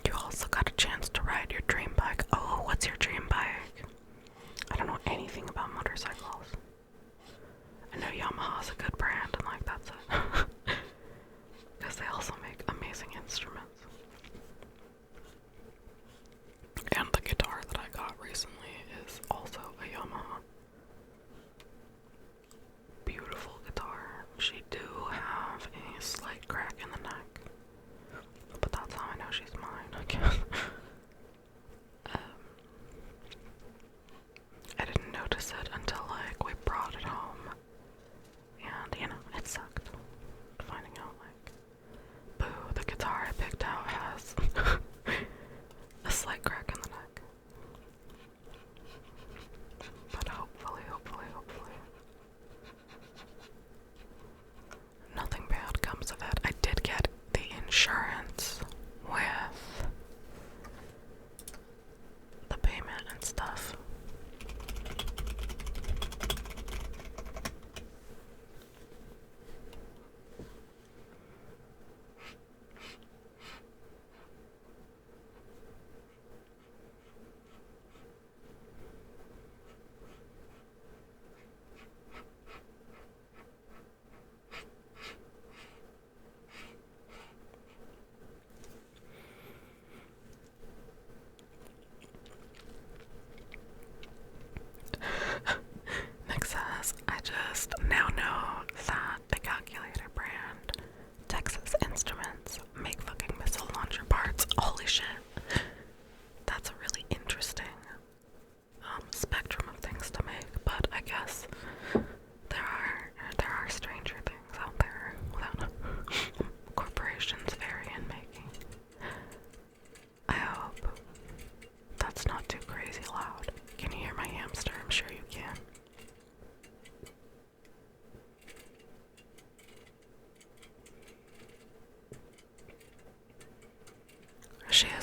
You also got a chance to ride your dream bike. Oh, what's your dream bike? I don't know anything about motorcycles. I know Yamaha's a good brand, and like that's it. Because they also make amazing instruments. And the guitar that I got recently is also a Yamaha. Beautiful guitar. She do have a slight crack in the neck. But that's how I know she's mine, I guess.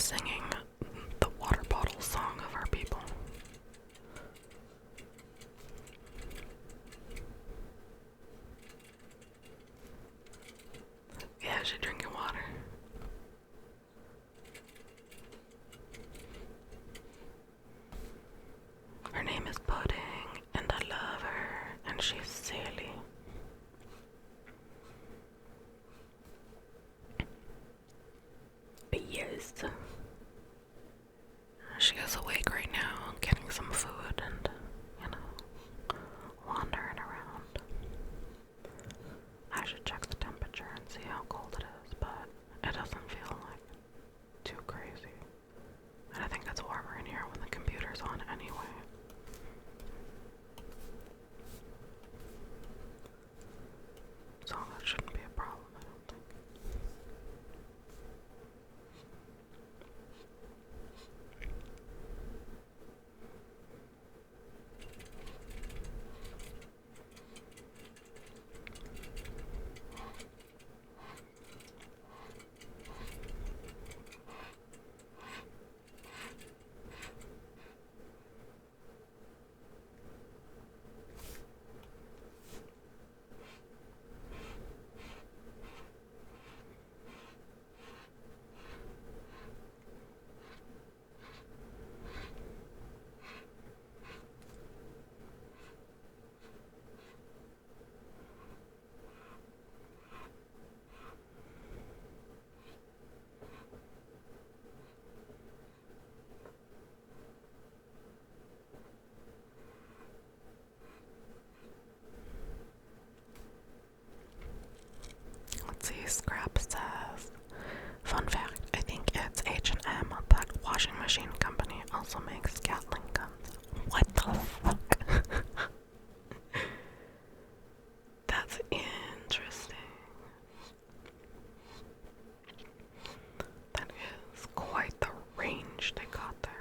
singing the water bottle song of our people. Yeah, she's drinking water. Her name is Pudding, and I love her, and she's silly. But yes, she is awake right now, getting some food and, wandering around. I should check the temperature and see how cold it is, but it doesn't feel like too crazy. And I think it's warmer in here when the computer's on anyway. So that shouldn't be a problem, I don't think. Let's see, Scrap says, fun fact, I think it's H&M, but washing machine company also makes Gatling guns. What the fuck? That's interesting. That is quite the range they got there.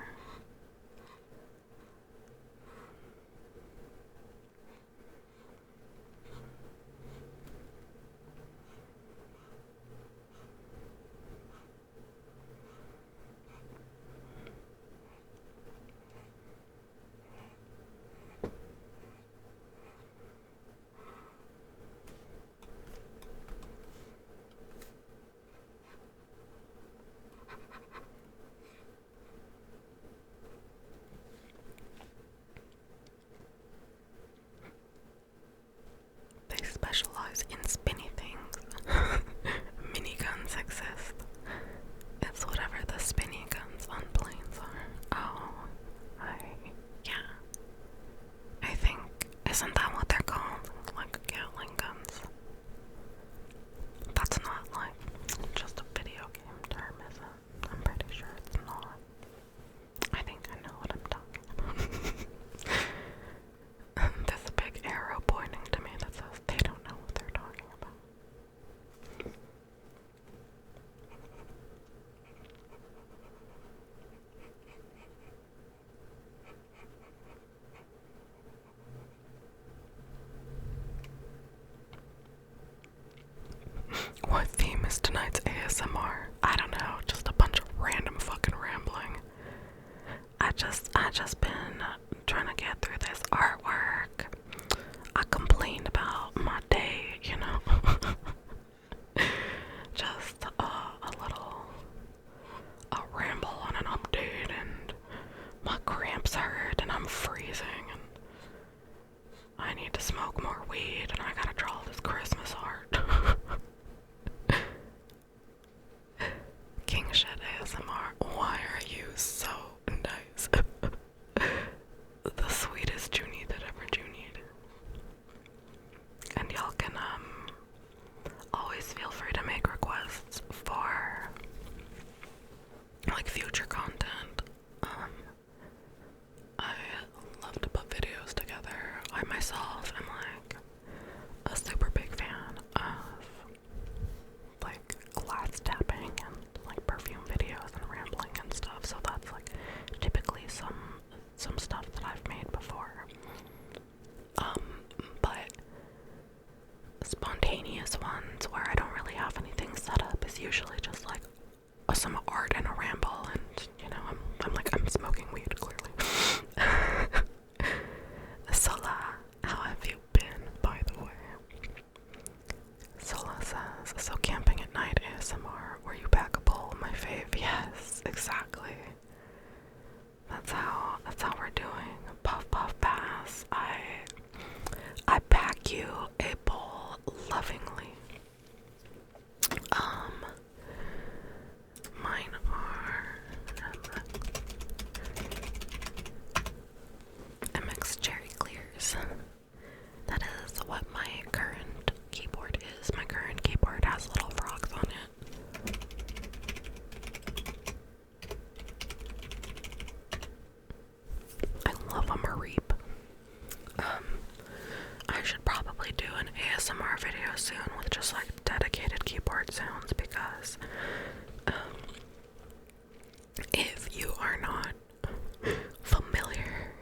They specialize in spinny things. Miniguns exist. It's whatever the spinny guns on planes are. Oh, yeah. I think, isn't that what they're called? Like Gatling guns. That's not like just a video game term, is it? I'm pretty sure it's not. I think I know what I'm talking about. There's a big arrow pointing to me that says they don't know what they're talking about. What theme is tonight's ASMR? I don't know, just a bunch of random fucking rambling. I just been trying to get through this artwork. I complained about my day, just a little ramble on an update, and my cramps hurt and I'm freezing and I need to smoke more weed and I gotta draw this Christmas art. King Shed ASMR, why are you so nice? The sweetest Junie that ever Junied. And y'all can always feel free to make requests for like future content. I love to put videos together. I myself am like a super big fan of like glass tapping and like perfume videos and rambling and stuff, so that's like typically some stuff that I've made before. But spontaneous ones where I don't really have anything set up is usually just like some art and a ramble, and Yes, so camping at night ASMR, where you pack a bowl, my fave. Yes, exactly. That's how we're doing. Puff puff pass. I pack you a bowl lovingly. Mine are MX Cherry Clears. That is what my current keyboard is. My current keyboard has little frogs on it. I love a Mareep. I should probably do an ASMR video soon with just like dedicated keyboard sounds because if you are not familiar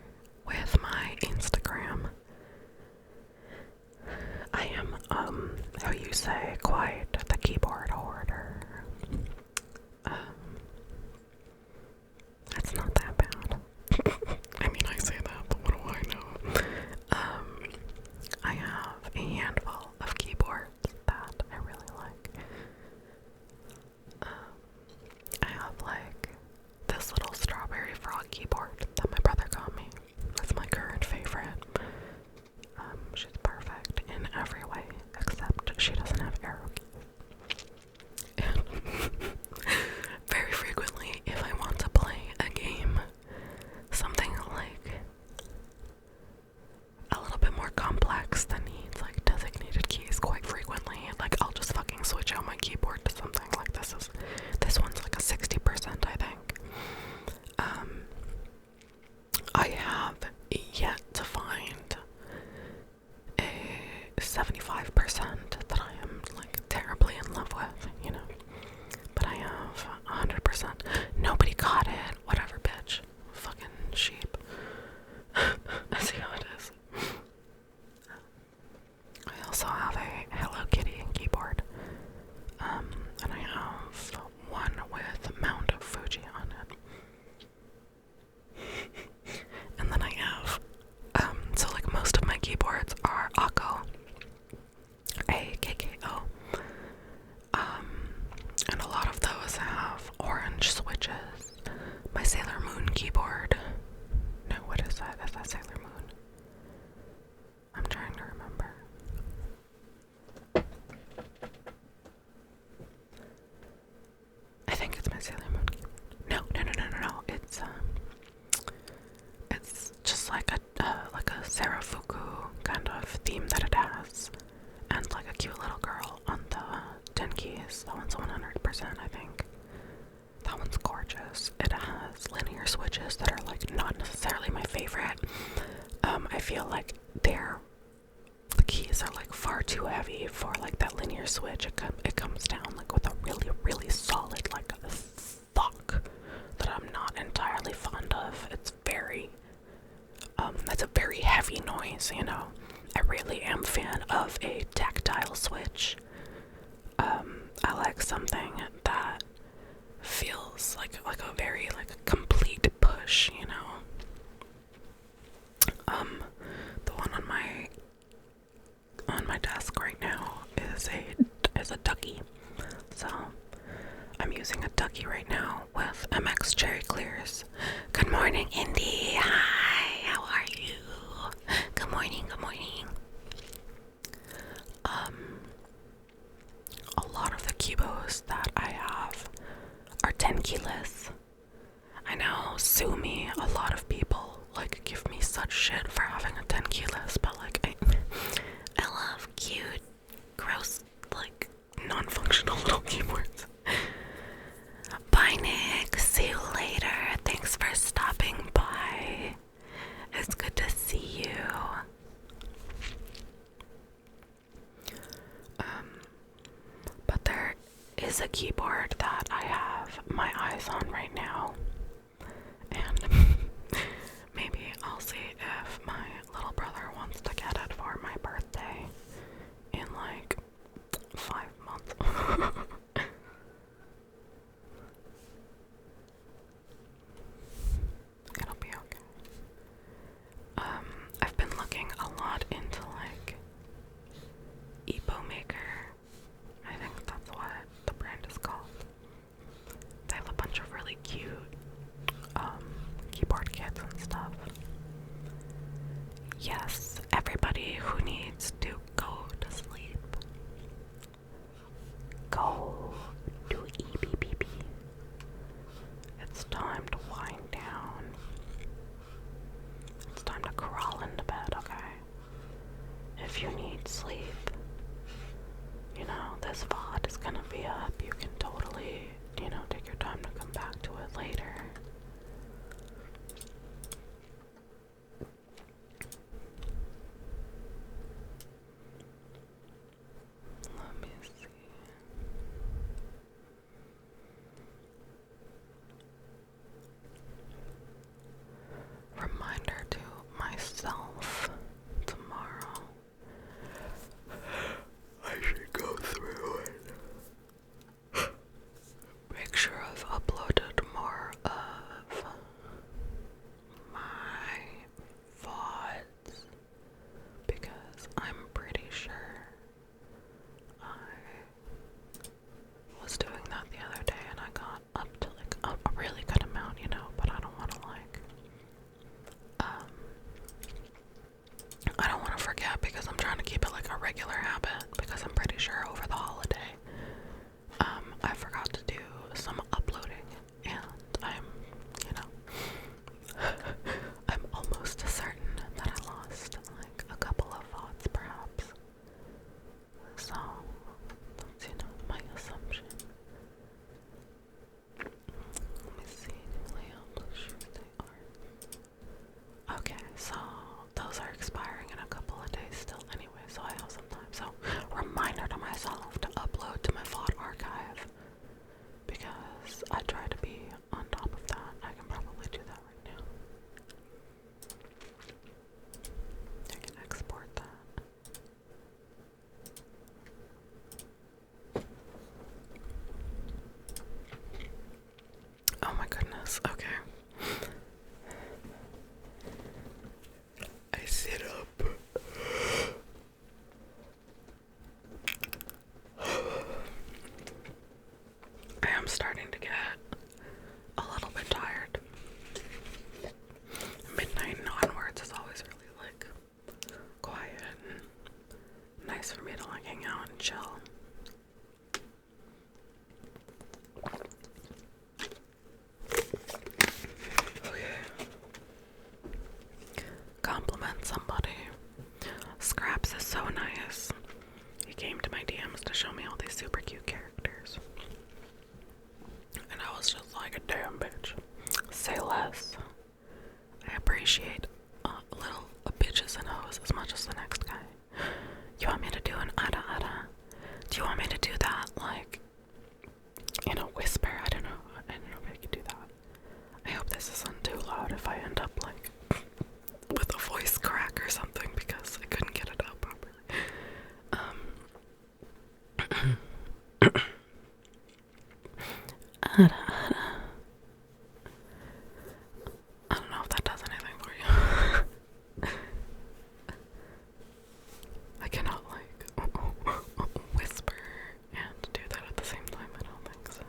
with my Instagram, I am, how you say, quite the keyboard hoarder. That's not that bad. I mean, I say that, but what do I know? I have a handful of keyboards that I really like. I have, like, this little strawberry frog keyboard that my brother got me. That's my current favorite. She's perfect in every way, except she doesn't have arrow keys. And very frequently, if I want to play a game, something like a little bit more complex that needs like designated keys quite frequently, like I'll just fucking switch out my keyboard to something like this one's like a 60%, I think. I have yet to find a 75% that I am like terribly in love with, you know. But I have 100%. Nobody caught it. Whatever, bitch. Fucking sheep. I see how it is. I also have a Hello Kitty keyboard. And I have one with Mount Fuji on it. And then I have, so like most of my keyboards are Akko. AKKO. And a lot of those have orange switches. My Sailor Moon keyboard. No, what is that? Is that Sailor Moon? I'm trying to remember. I think it's my Sailor Moon keyboard. No. It's just like a Sarafuku kind of theme that it has, and like a cute little girl on the 10 keys. That one's 100%, I think. That one's gorgeous. It has linear switches that are like not necessarily my favorite. I feel like the keys are like far too heavy for like that linear switch. It comes down like with a really, really solid like thunk that I'm not entirely fond of. It's very that's a very heavy noise, you know. I really am a fan of a tactile switch. I like something that feels like a very like complete push, you know. The one on my desk right now is a Ducky. So I'm using a Ducky right now with MX Cherry Clears. Good morning, Indy. Hi, how are you? Good morning, good morning. A lot of the keybos that I have are 10 keyless. I know, sue me. A lot of people like give me such shit for having a 10 keyless, but like I love cute, gross, like non-functional little keyboards. Bye, Nick. See you later. Thanks for stopping by. It's good to see you. But there is a keyboard that I have my eyes on right now, and maybe I'll see if my little brother wants to get it for my birthday in like 5 months. It'll be okay. I've been looking a lot into like Epo Maker. I think later. Let me see. Reminder to myself tomorrow. I should go through it. Make sure I've uploaded more of my VODs because I'm pretty sure I was doing that the other day and I got up to like a really good amount, you know, but I don't want to like I don't want to forget because I'm trying to keep it like a regular habit because I'm pretty sure over the holiday I forgot to do some uploading and I'm, you know, I'm almost certain that I lost like a couple of VODs perhaps. So that's, you know, my assumption. Let me see. Layout, shoot, they are. Okay, so those are expiring in a couple of days still anyway, so I have some time. So, reminder to myself to upload to my VOD archive because I try to be on top of that. I can probably do that right now. I can export that. Oh my goodness, okay. I sit up. I am starting to get a little bit tired. Midnight and onwards is always really like quiet and nice for me to like hang out and chill. Okay. Compliment somebody. Scraps is so nice. He came to my DMs to show me all these super cute characters. And I was just like a damn bitch. Say less. I appreciate little bitches and hoes as much as the next guy. You want me to do an ada ada? Do you want me to do that like in a whisper? I don't know if I can do that. I hope this isn't too loud if I end up like with a voice crack or something because I couldn't get it out properly. I don't know if that does anything for you. I cannot like whisper and do that at the same time. I don't think so.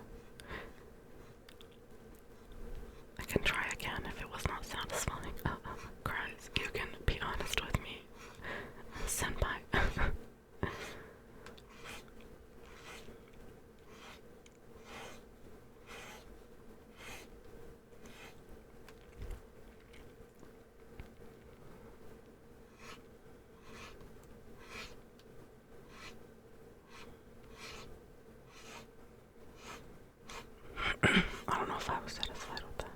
I can try again if it was not satisfying. Guys, you can be honest with me. Senpai. I don't know if I was satisfied with that.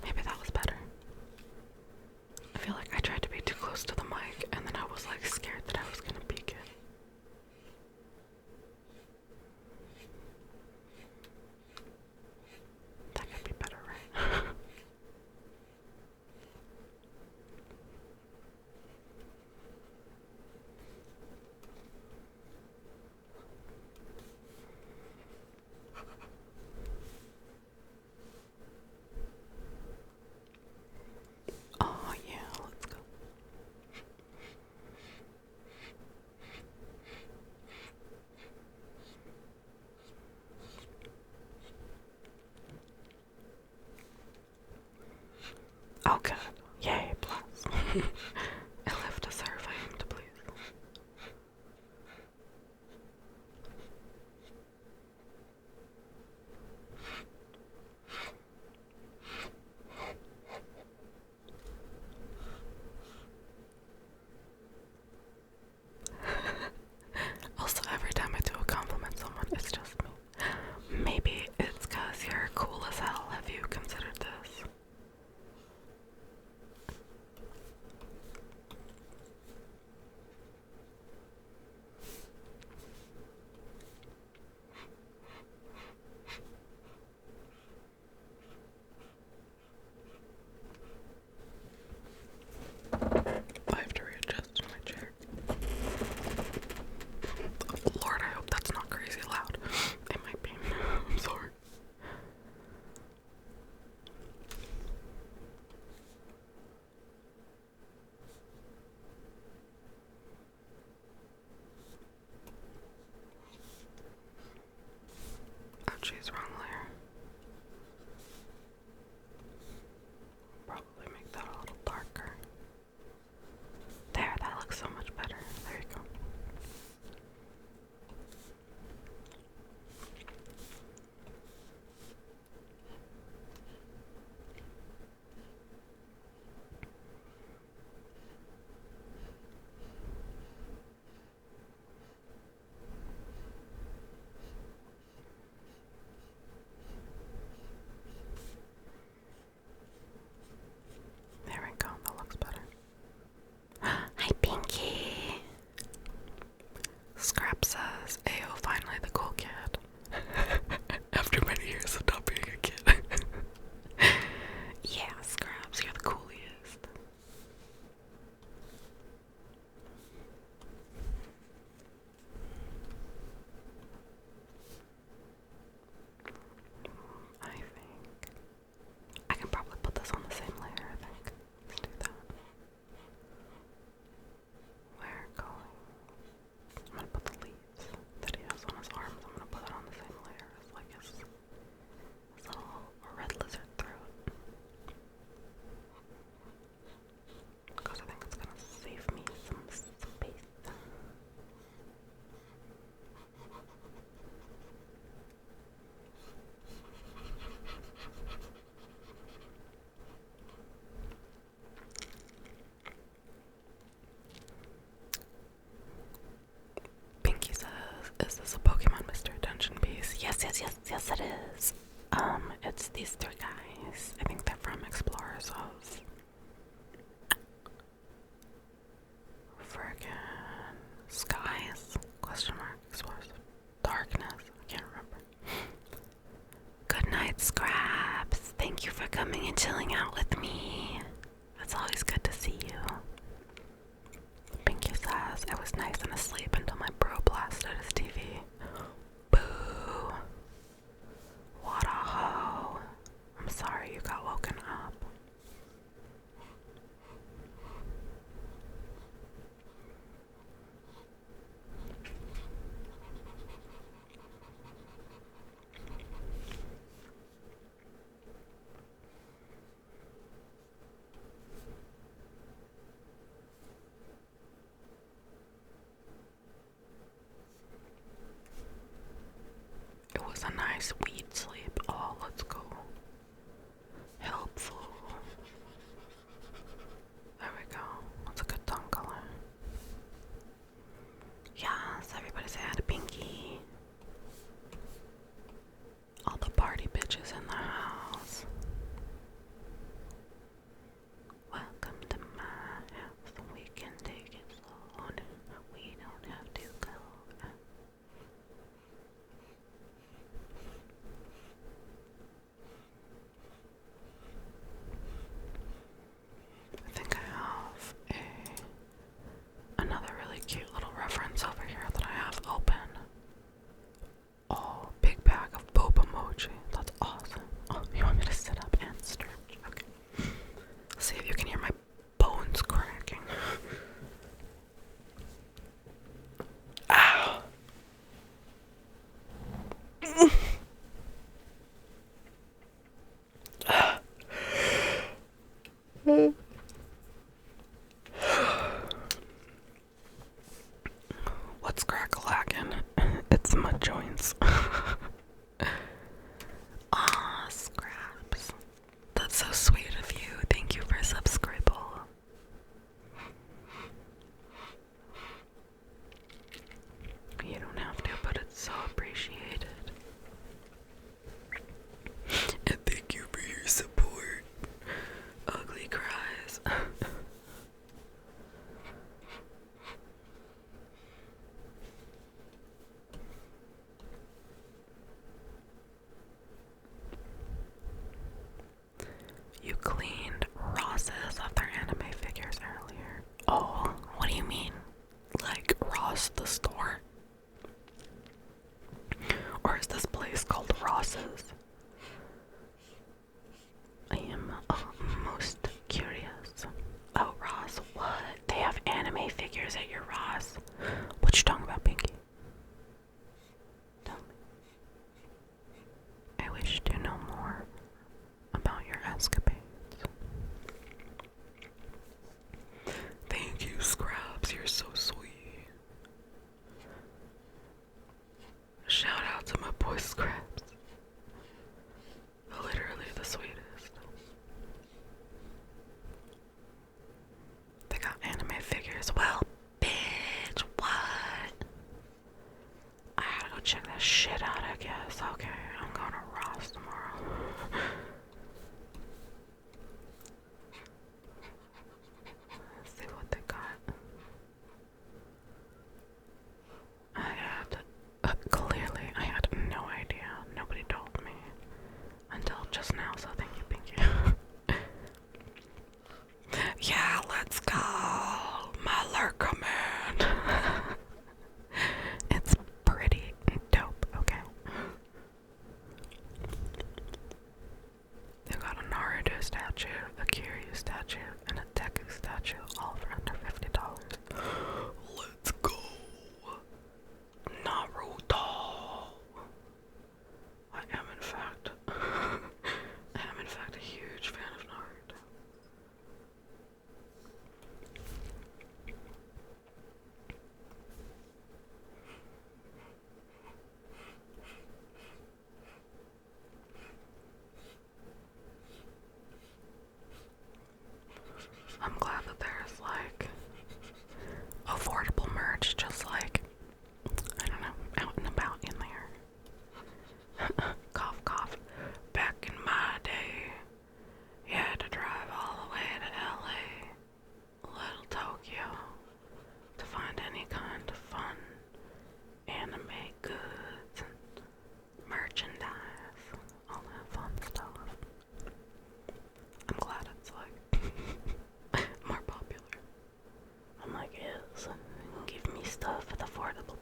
Maybe that was better. I feel like I tried to be too close to the mic and then I was like scared that I was gonna peek it. That could be better, right? Oh yeah, let's go. Oh good. Yay, plus. I left a surveying to please. Also, every time I do a compliment someone, it's just me. Scrap says, Ayo, finally the cool kid. After many years of not being a kid. Yeah, Scraps, you're the coolest. I think I can probably put this on the same layer, I think. Let's do that. Where going? I'm gonna put the leaves that he has on his arms. I'm gonna put it on the same layer as like his little red lizard throat. Because I think it's gonna save me some space. Pinky says, is this a Pokemon Mr. Attention piece? Yes, it is. It's these three guys. I think they're from Explorers of friggin' Skies? Question mark. Explorers of Darkness. I can't remember. Good night, Scraps. Thank you for coming and chilling out with me. It's always good to see you. Pinky says, I was nice and asleep until my bro blasted his TV. Boo. What a hoe. I'm sorry you got woken up. It was a nice weed sleep. Oh, let's go. Helpful. There we go. That's a good tongue color. Yes, everybody say hi to Pinky. All the party bitches in the house. Welcome to my house. We can take it slow. We don't have to go. I think I have another really cute little reference over here that I have open. Oh, big bag of boop emoji. That's awesome. Oh, you want me to sit up and stretch? Okay. See if you can hear my bones cracking. Ow. What's crack-a-lackin'? It's my joints. Aw, Scraps. That's so sweet of you. Thank you for subscribing. You don't have to, but it's so appreciated. And thank you for your support. Ugly cries. You cleaned Ross's of their anime figures earlier. Oh, what do you mean? Like Ross the store? Or is this place called Ross's? I am most curious. Oh, Ross, what? They have anime figures at your Ross. What you talking about, Pinky? Tell me. I wish to know more about your escapades. Thank you, Scraps. You're so sweet. Shout out to my boy Scraps. Literally the sweetest. They got anime figures. Well, bitch, what? I gotta go check that shit out, I guess. Okay, I'm going to Ross tomorrow. Let's see what they got.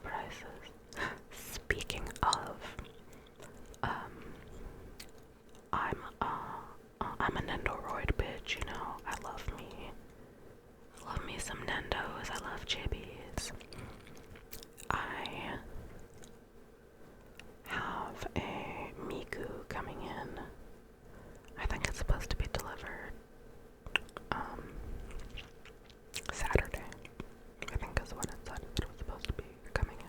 prices. Speaking of, um, I'm a Nendoroid bitch, you know. I love me. Love me some Nendos. I love Chibis. I have a Miku coming in. I think it's supposed to be delivered Saturday. I think is what it said that it was supposed to be coming in.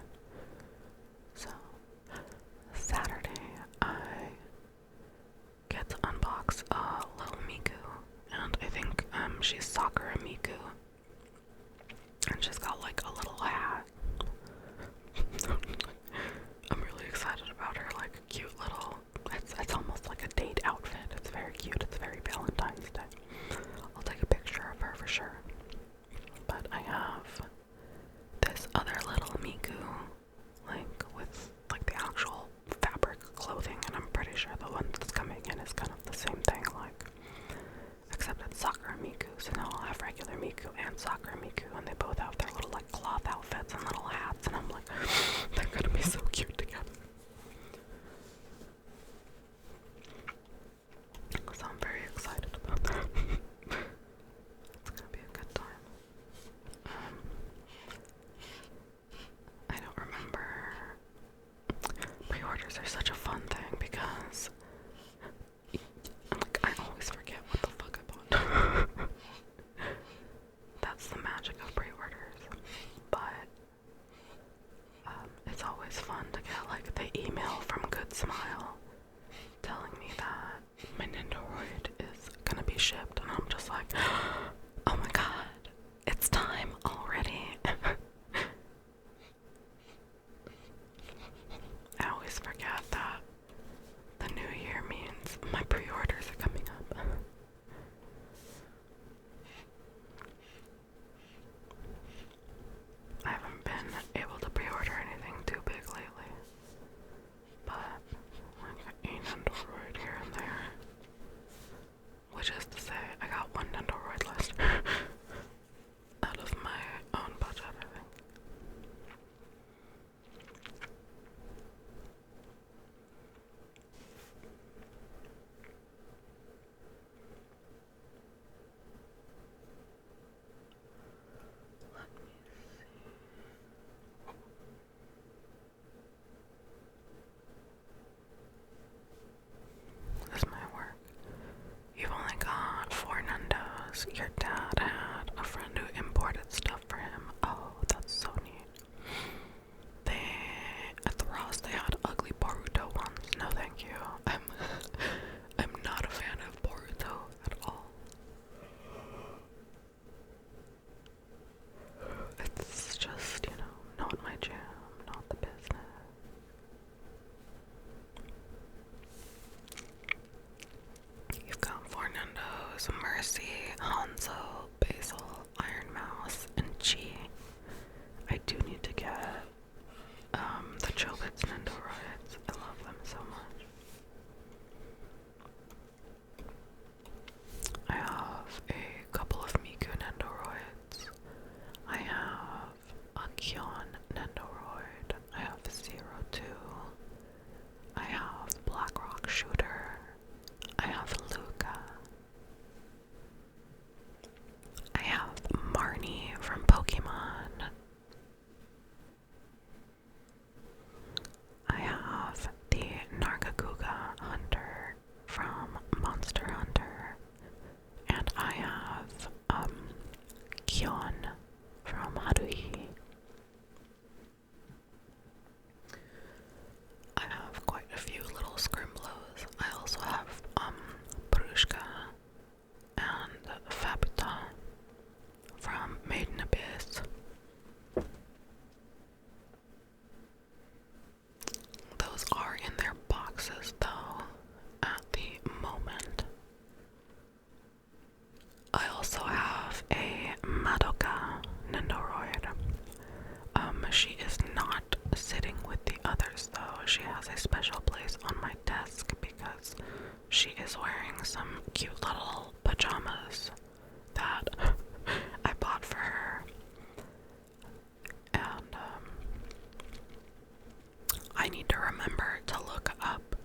need to remember to look up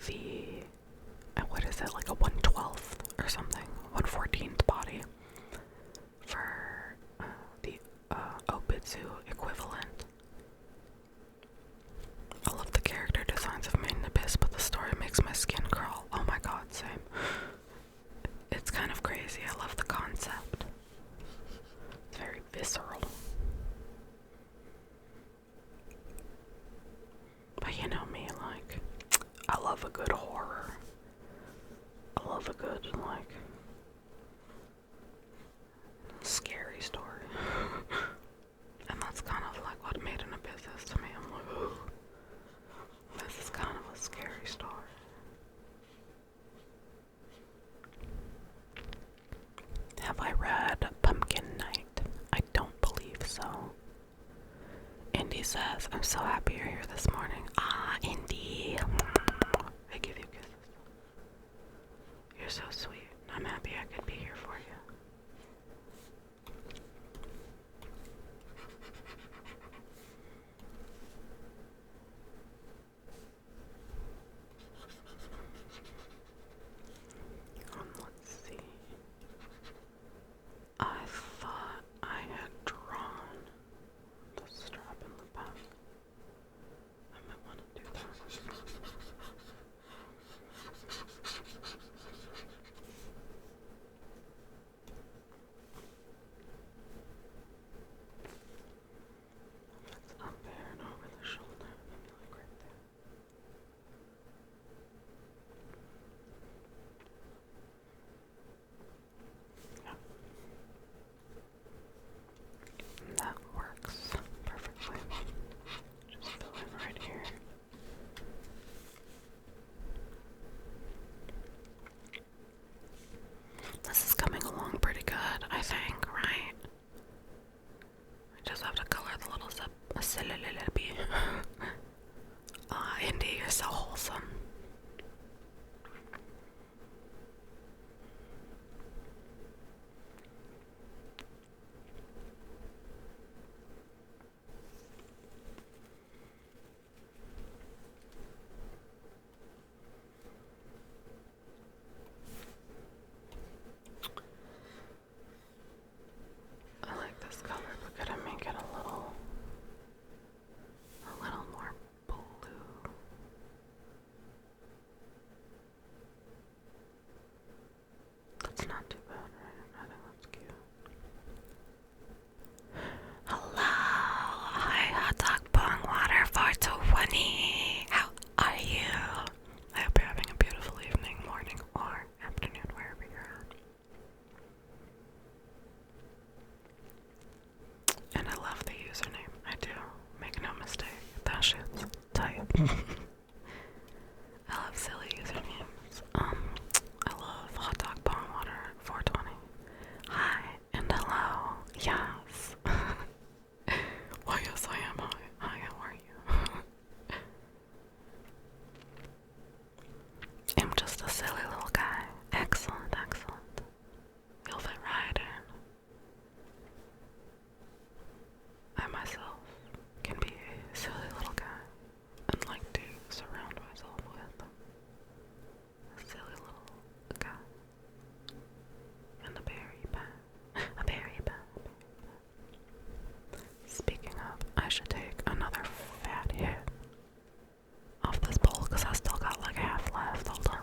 the, what is it, like a 1/12th or something, 1/14th body for the Obitsu equivalent. I love the character designs of Made in Abyss, but the story makes my skin crawl. Oh my god, same. It's kind of crazy. I love the concept. It's very visceral. But you know me, like, I love a good horror. I love a good, like, scary story. And that's kind of like what Made in Abyss is to me. I'm like, ooh, this is kind of a scary story. Have I read Pumpkin Night? I don't believe so. Indy says, I'm so happy you're here this morning. Ah, Indy. I give you kisses. You're so sweet. I'm happy I could be here for you. Let's see. I thought I had drawn the strap in the back. I might want to do that. It's up there and over the shoulder. Maybe like right there. Yeah. That works perfectly. Just fill in right here. This is coming along pretty good, I think, right? I just have to color the little zip. Indy, you're so wholesome. I like this color, but could I make it a little more blue? That's not too bad, right? I think that's cute. Hello, hi, hot dog bong water 420. How are you? I hope you're having a beautiful evening, morning, or afternoon, wherever you're at. And I love the username. I do. Make no mistake. That shit's tight. I love silly usernames. I love hot dog bong water 420. Hi and hello. Yes. Why, yes, I am. Hi. Hi, how are you? I'm just a silly little guy. Excellent, excellent. You'll fit right in. I myself can be a silly little guy and like to surround myself with a silly little guy. And a berry pie. A berry pie. Speaking of, I should take another fat hit off this bowl because I still got like half left. Hold on.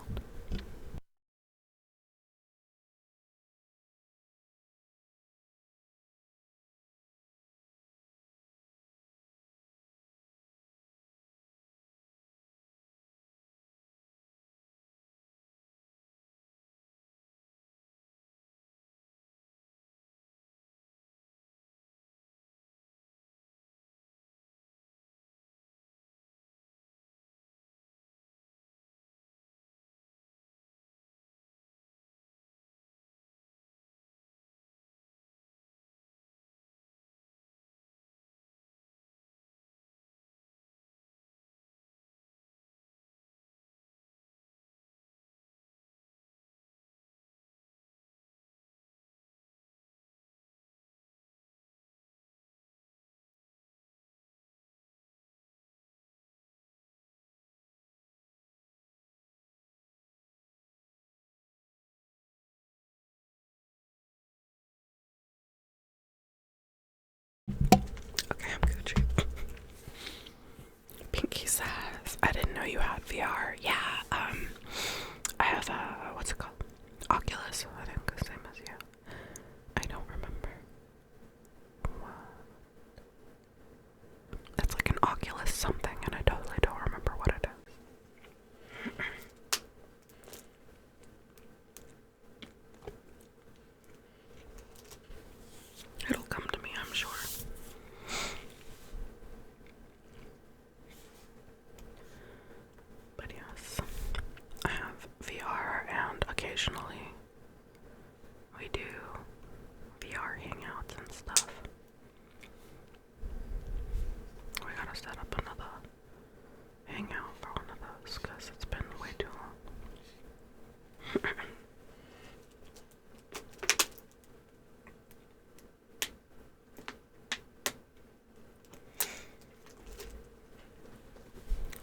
I didn't know you had VR. Yeah, I have a, what's it called? Oculus, I think, the same as you. I don't remember. What? It's like an Oculus something, and I totally don't remember what it is. It'll come to me, I'm sure. But yes, I have VR, and occasionally we do VR hangouts and stuff. We gotta set up another hangout for one of those because it's been way too long.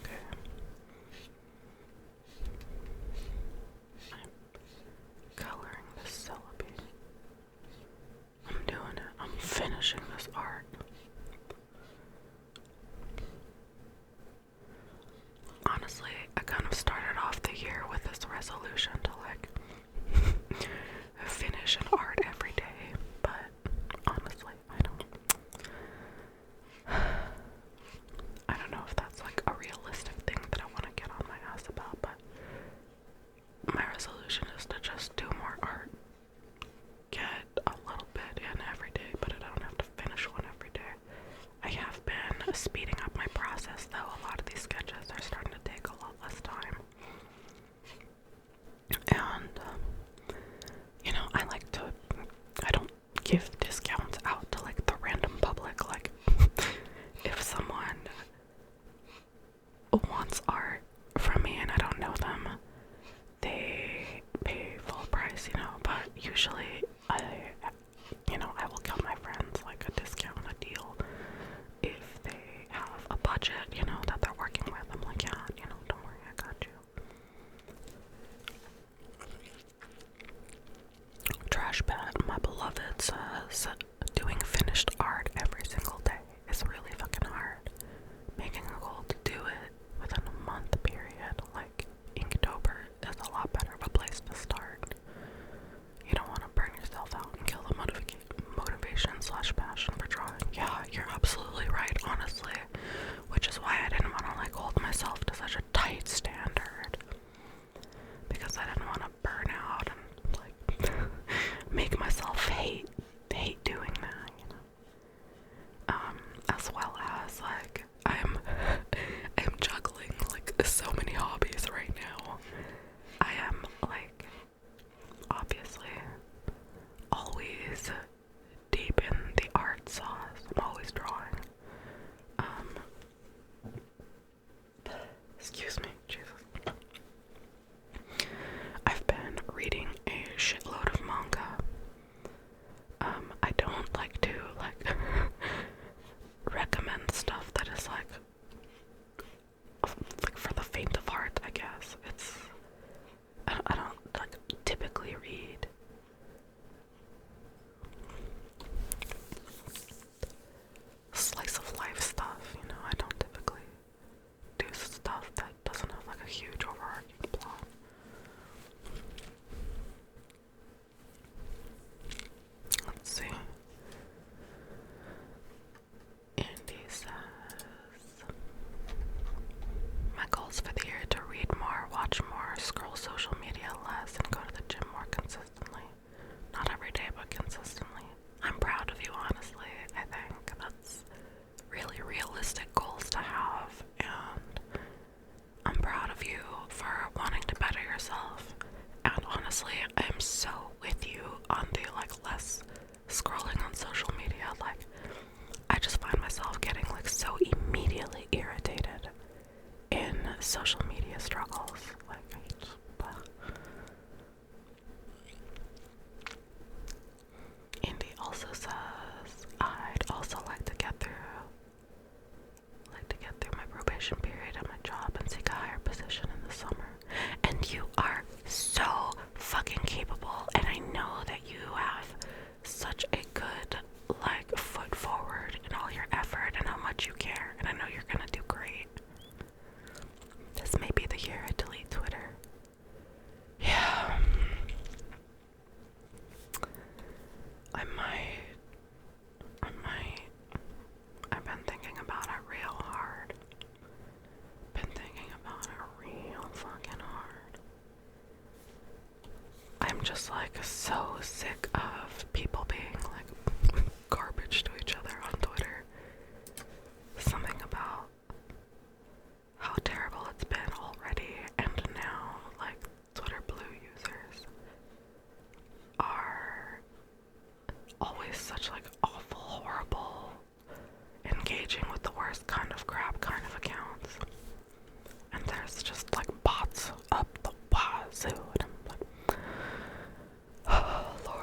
Okay. I'm coloring this Celebi. I'm doing it. I'm finishing this art. Honestly, I kind of started off the year with this resolution to like finish an art every day, but honestly, I don't know if that's like a realistic thing that I want to get on my ass about, but my resolution is to just do more art. Get a little bit in every day, but I don't have to finish one every day. I have been speeding up my process though. A lot of these sketches are starting to take a lot less time. And, you know, I don't give discounts out to like the random public. Like, if someone wants art from me and I don't know them, they pay full price, you know, but usually I will give my friends like a discount, a deal, if they have a budget, you know, that they're working with. I'm like, yeah, you know, don't worry, I got you. Trash Bat, my beloved, says doing finished art every single day is really fucking hard. Making a goal to do it within a month period, like Inktober, is a lot better of a place to start. You don't want to burn yourself out and kill the motivation/passion for drawing. Yeah, you're absolutely right, honestly. Which is why I didn't want to like hold myself to such a tight standard. Because I didn't want to burn out and like make myself hate doing that, you know. As well as like I'm juggling like so many hobbies right now. I am like obviously always deep in the art sauce. I'm always drawing. Excuse me, Jesus. I've been reading a shitload of manga. I don't like to like recommend stuff that is like for the faint of heart, I guess. I don't like typically read slice of life stuff, you know. I don't typically do stuff that doesn't like so sick of people being like garbage to each other on Twitter. Something about how terrible it's been already, and now like Twitter Blue users are always such like awful, horrible, engaging with the worst kind of crap kind of accounts. And there's just like bots up the wazoo, and I'm like, oh Lord.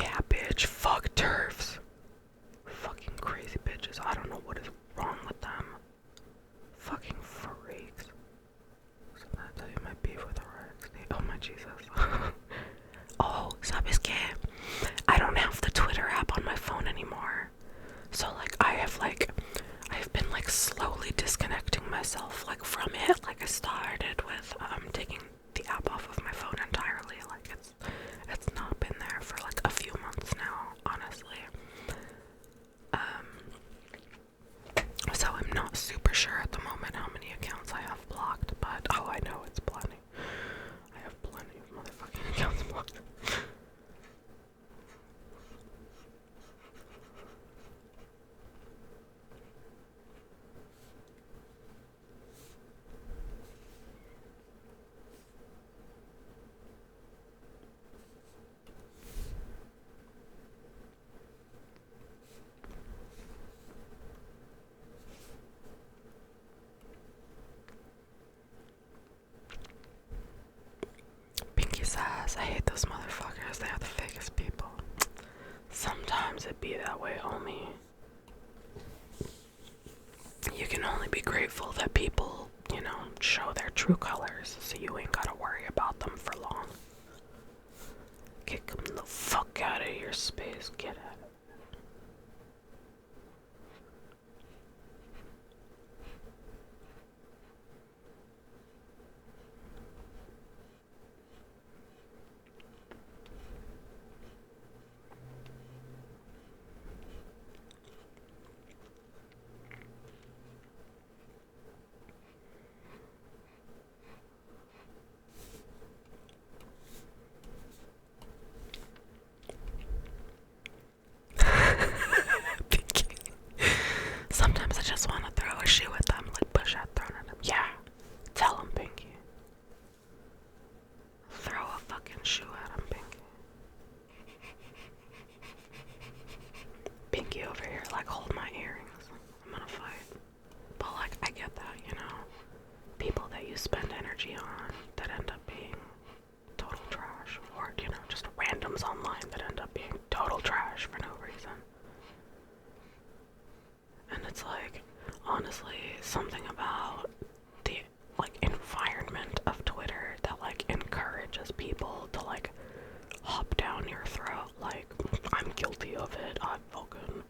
Yeah, bitch. Fuck turfs. Fucking crazy bitches. I don't know what is wrong with them. Fucking freaks. So I tell you my beef with RXD. Oh my Jesus. Oh, ¿sabes qué? I don't have the Twitter app on my phone anymore. So I've been like slowly disconnecting myself like from it. Like I started with taking the app off of my phone entirely. Like it's not been there for like a few months now, honestly. So I'm not super sure at the moment how many accounts I have blocked, but oh, I know it's plenty. I have plenty of motherfucking accounts blocked. Pinky says, I hate those motherfuckers. They are the fakest people. Sometimes it be that way, homie. You can only be grateful that people, show their true colors, so you ain't gotta worry about them for long. Kick them the fuck out of your space. Get at it. Sometimes I just want to throw a shoe at them, like push out thrown at them. Yeah, tell them, Pinky. Throw a fucking shoe at them, Pinky. Pinky over here, like, hold my earrings. I'm gonna fight. But, like, I get that, people that you spend energy on that end up being total trash. Or, just randoms online that end up being total trash for no reason. And it's like, honestly, something about the, like, environment of Twitter that, like, encourages people to, like, hop down your throat. Like, I'm guilty of it. I've fucking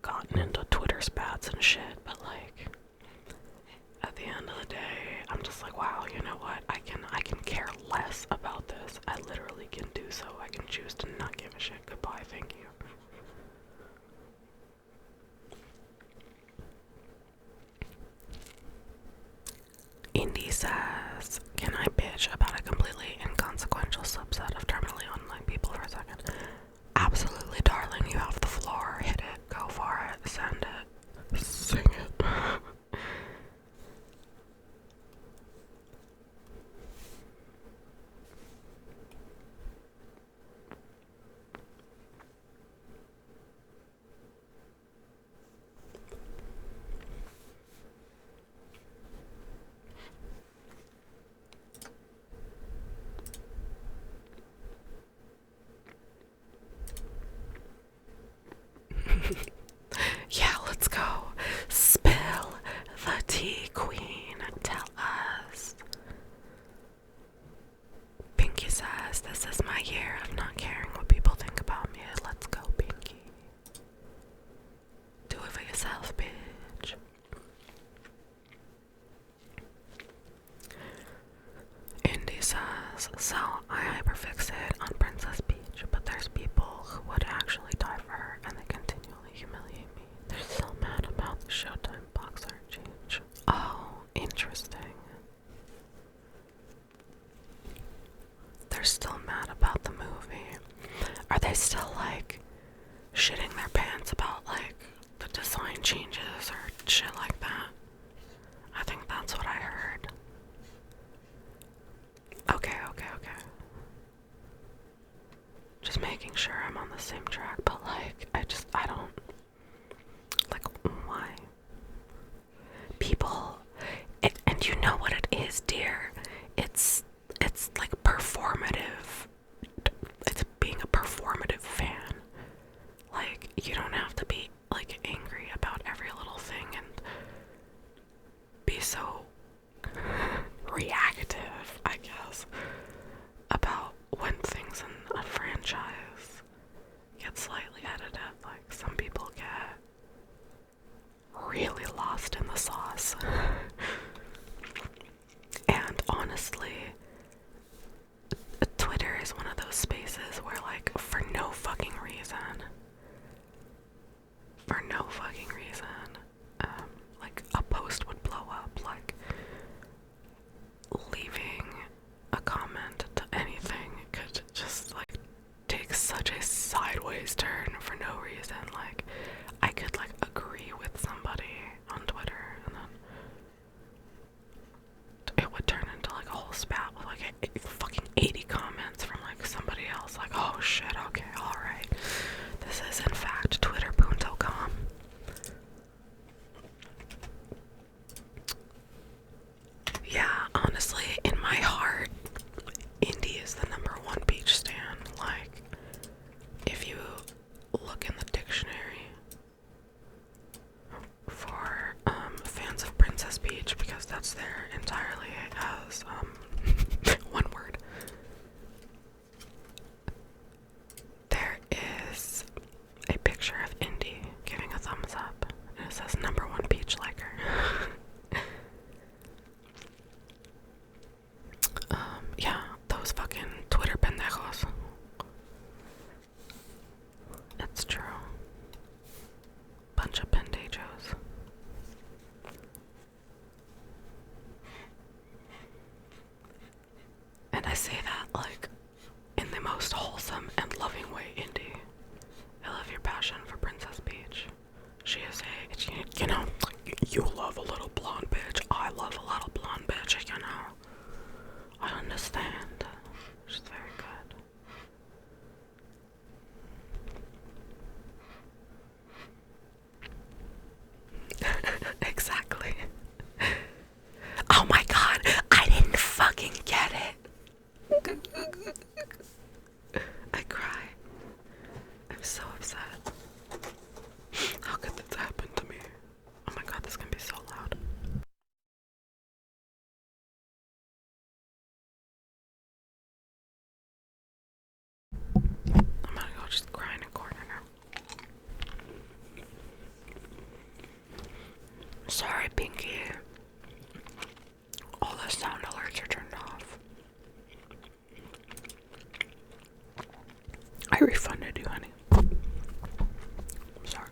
gotten into Twitter spats and shit, but, like, at the end of the day, I'm just like, wow, you know what? I can care less about this. I literally can do so. I can choose to not give a shit. Goodbye, thank you. Indy says, can I bitch about a completely inconsequential subset of terminally online people for a second? Absolutely, darling. You have the floor. Hit it. Go for it. Send it. Sing it. Yeah, let's go. Spill the tea, queen. Tell us. Pinky says, this is my year of not caring what people think about me. Let's go, Pinky. Do it for yourself, bitch. Indy says, so I hyperfixate on Princess Peach, but there's people who would actually die for her and they continually humiliate me. They're so mad about the Showtime box art change. Oh, interesting. They're still mad about the movie. Are they still, like, shitting their pants about, like, the design changes or shit like that? I think that's what I heard. Okay. Just making sure I'm on the same track, but, like, I don't, like, why? People, and you know what it is, dear? It's like performative. It's being a performative fan. sideways turn for no reason. Like, I could like agree with somebody on Twitter, and then it would turn into like a whole spat with like fucking 80 comments from like somebody else. Like, oh shit, okay, alright. This is in fact twitter.com. Yeah, honestly, in my heart, Indy is the #1 beach stand. Like, if you look in the dictionary for fans of Princess Beach, because that's there entirely as one word, there is a picture of Indy giving a thumbs up, and it says #1 beach liker. Yeah, those fucking Twitter pendejos. It's true. Bunch of pendejos. And I say that like in the most wholesome and loving way, Indy. I love your passion for Princess Beach. She is you know, you love a little blonde bitch. I love a little blonde bitch, you know. I understand. She's very good. Exactly. Oh my god, I didn't fucking get it. I cry. I'm so upset. How could this happen to me? Oh my god, this can be so loud. I'm gonna go just cry in a corner now. Sorry, Pinky. All the sound alerts are turned off. I refunded you, honey. I'm sorry.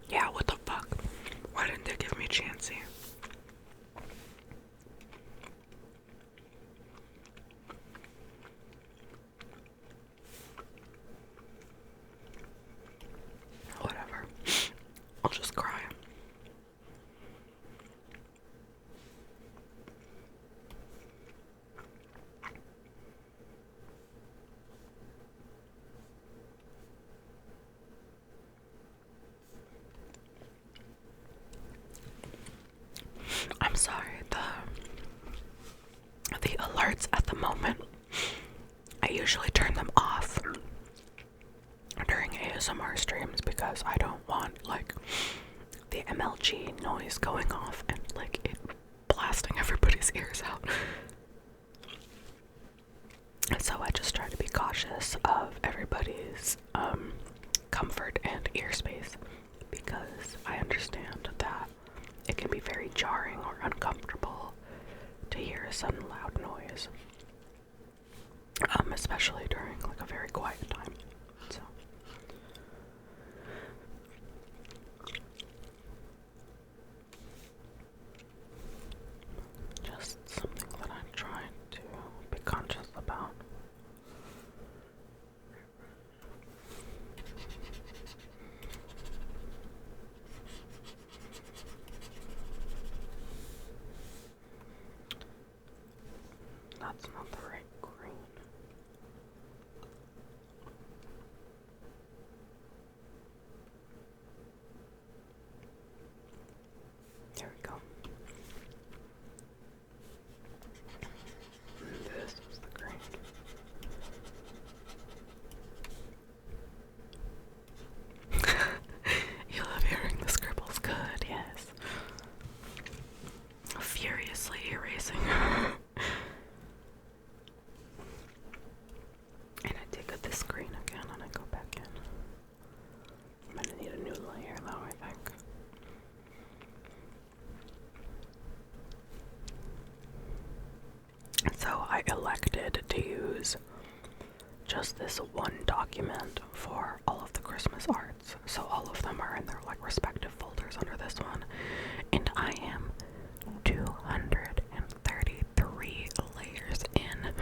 Yeah, what the fuck? Why didn't they give me Chansey? Whatever. I'll just cry. I'm sorry, the alerts at the moment, I usually turn them off during ASMR streams because I don't want like the MLG noise going off and like it blasting everybody's ears out. And so I just try to be cautious of everybody's comfort and ear space, because I understand that it can be very jarring or uncomfortable to hear a sudden loud noise, especially during like a very quiet time. So just something that I'm trying to be conscious about. That's not the right green. There we go. This was the green. You love hearing the scribbles. Good, yes. Furiously erasing. And I take out this screen again and I go back in. I'm gonna need a new layer though, I think. So I elected to use just this one document for all of the Christmas arts. So all of them are in their like respective folders under this one. And I am 233 layers in.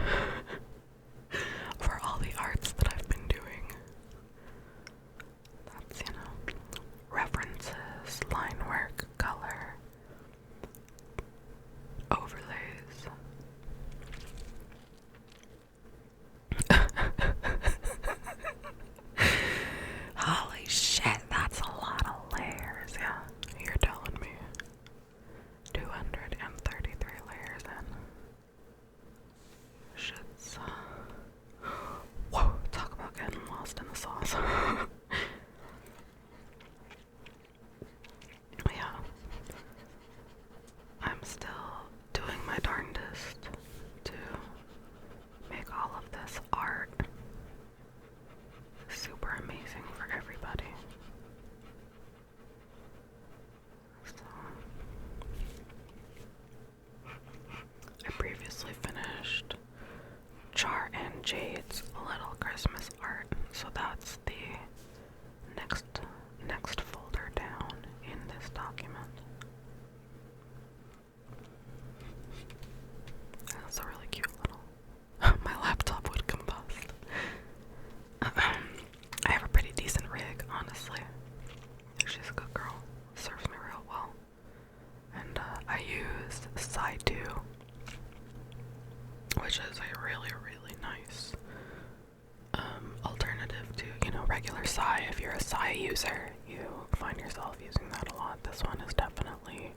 regular Psy. If you're a Psy user, you find yourself using that a lot. This one is definitely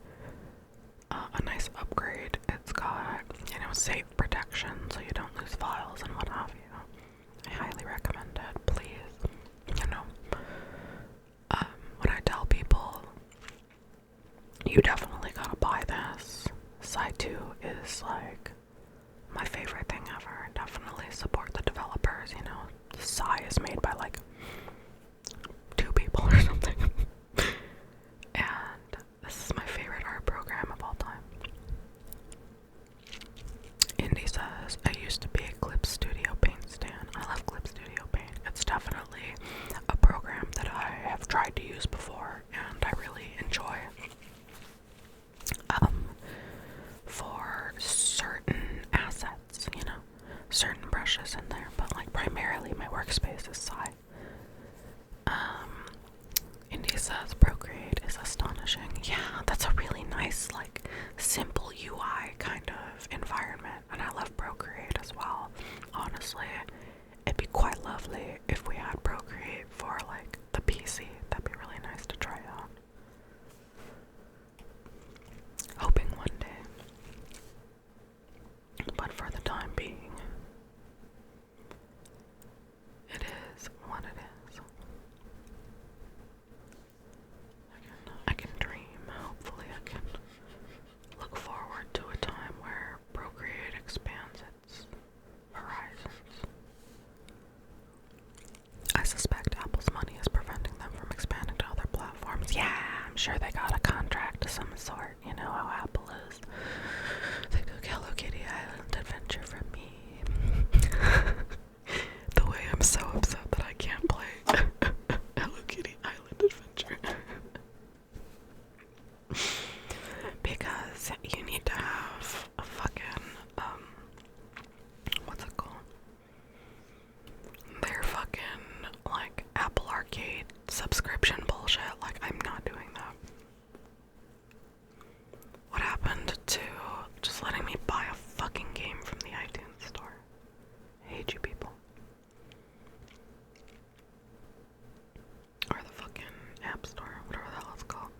a nice upgrade. It's got, safe protection so you don't lose files and what have you. I highly recommend it. Please, when I tell people, you definitely gotta buy this. Psy 2 is like my favorite thing ever. Definitely support the developers, Psy is made by like 2 people or something. And this is my favorite art program of all time. Indy says, I used to be a Clip Studio Paint stan. I love Clip Studio Paint. It's definitely a program that I have tried to use before and I really enjoy. For certain assets, certain brushes in there, but like primarily my workspace is Psy. Indy says Procreate is astonishing. Yeah, that's a really nice, like, simple UI kind of environment, and I love Procreate as well. Honestly, it'd be quite lovely if we had Procreate for like the PC. That'd be really nice to try out. Hoping one day. But for the time being, it is what it is. I can dream. Hopefully I can look forward to a time where Procreate expands its horizons. I suspect Apple's money is preventing them from expanding to other platforms. Yeah, I'm sure they got a contract of some sort. You know how Apple is. They took Hello Kitty Island Adventure from me. The way I'm so upset that I can't play Hello Kitty Island Adventure. Because you need to have a fucking, what's it called? Their fucking, like, Apple Arcade subscription bullshit. Like, I'm not doing that. What happened to just letting me buy a fucking game from the iTunes store? I hate you people. Or the fucking App Store, whatever the hell it's called.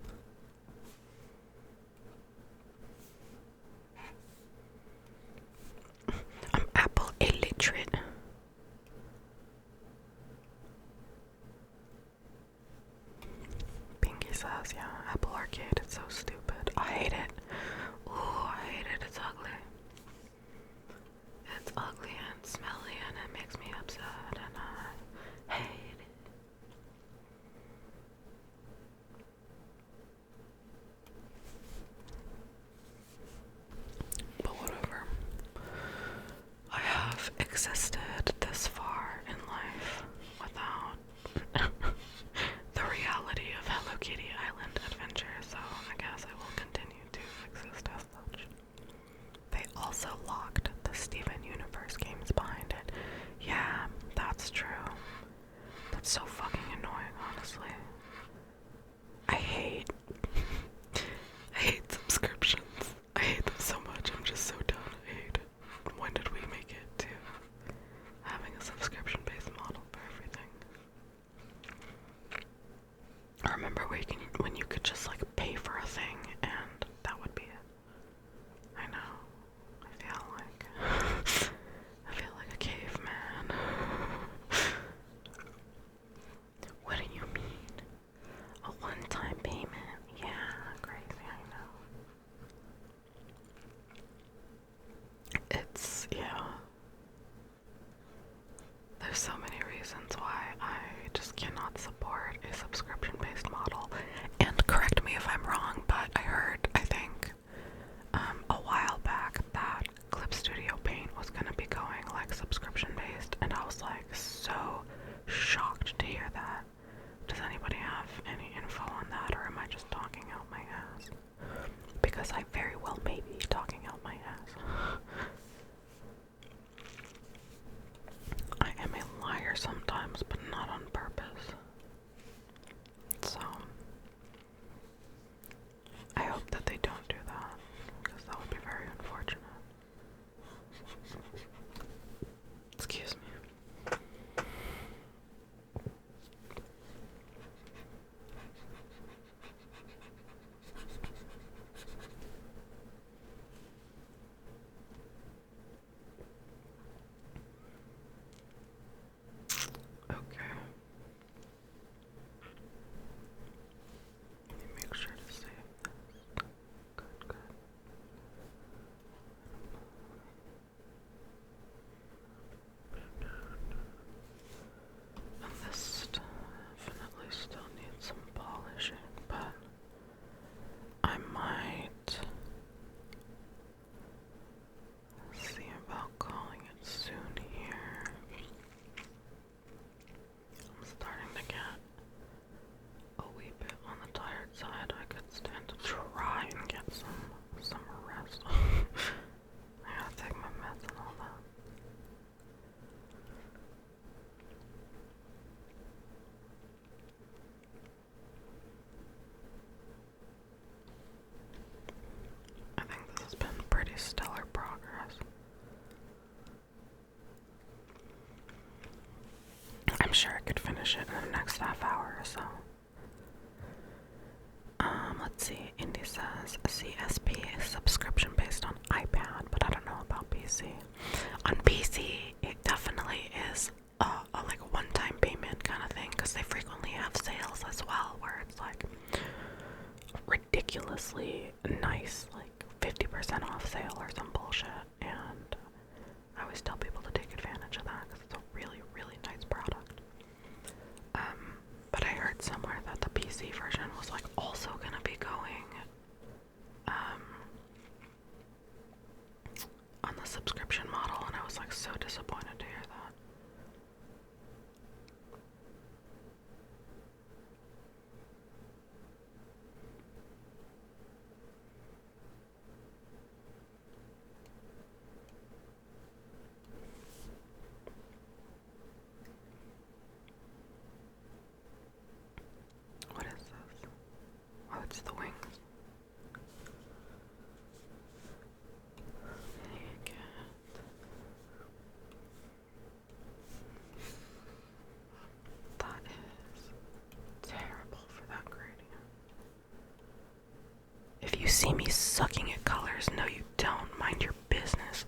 I'm Apple illiterate. Pinky says, yeah, Apple Arcade, it's so stupid. I hate it. Ooh, I hate it, it's ugly. It's ugly and smelly and it makes me upset and I hate it. But whatever. I have existed this far in life without the reality of Hello Kitty Island Adventure, so I guess I will continue to exist as such. They also locked the Steven Universe games behind it. Yeah, that's true. That's so fucking annoying, honestly. I hate subscriptions. I hate them so much. I'm just so done. I hate it. When did we make it to I'm sure I could finish it in the next half hour or so. Let's see. Indy says CSP is subscription based on iPad, but I don't know about PC. On PC, it definitely is a like one-time payment kind of thing, because they frequently have sales as well, where it's like ridiculously nice, like 50% off sale or some bullshit. And I always tell people to take advantage of that because it's a really, really nice product. But I heard somewhere that the PC version was like also gonna be going on the subscription model, and I was like so disappointed to hear that. What is this? Oh, it's the wings. That is terrible for that gradient. If you see me sucking at colors, no you don't. Mind your business.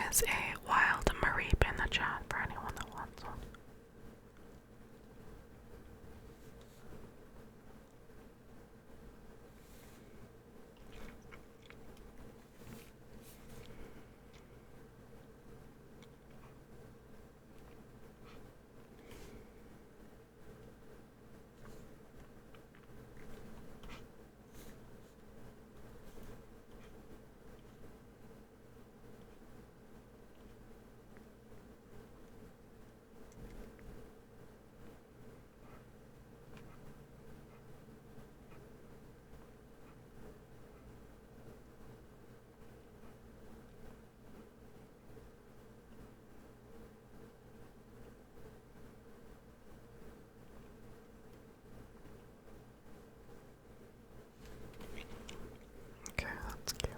is a wild Mareep in the chat for anyone that wants one. Okay, that's cute.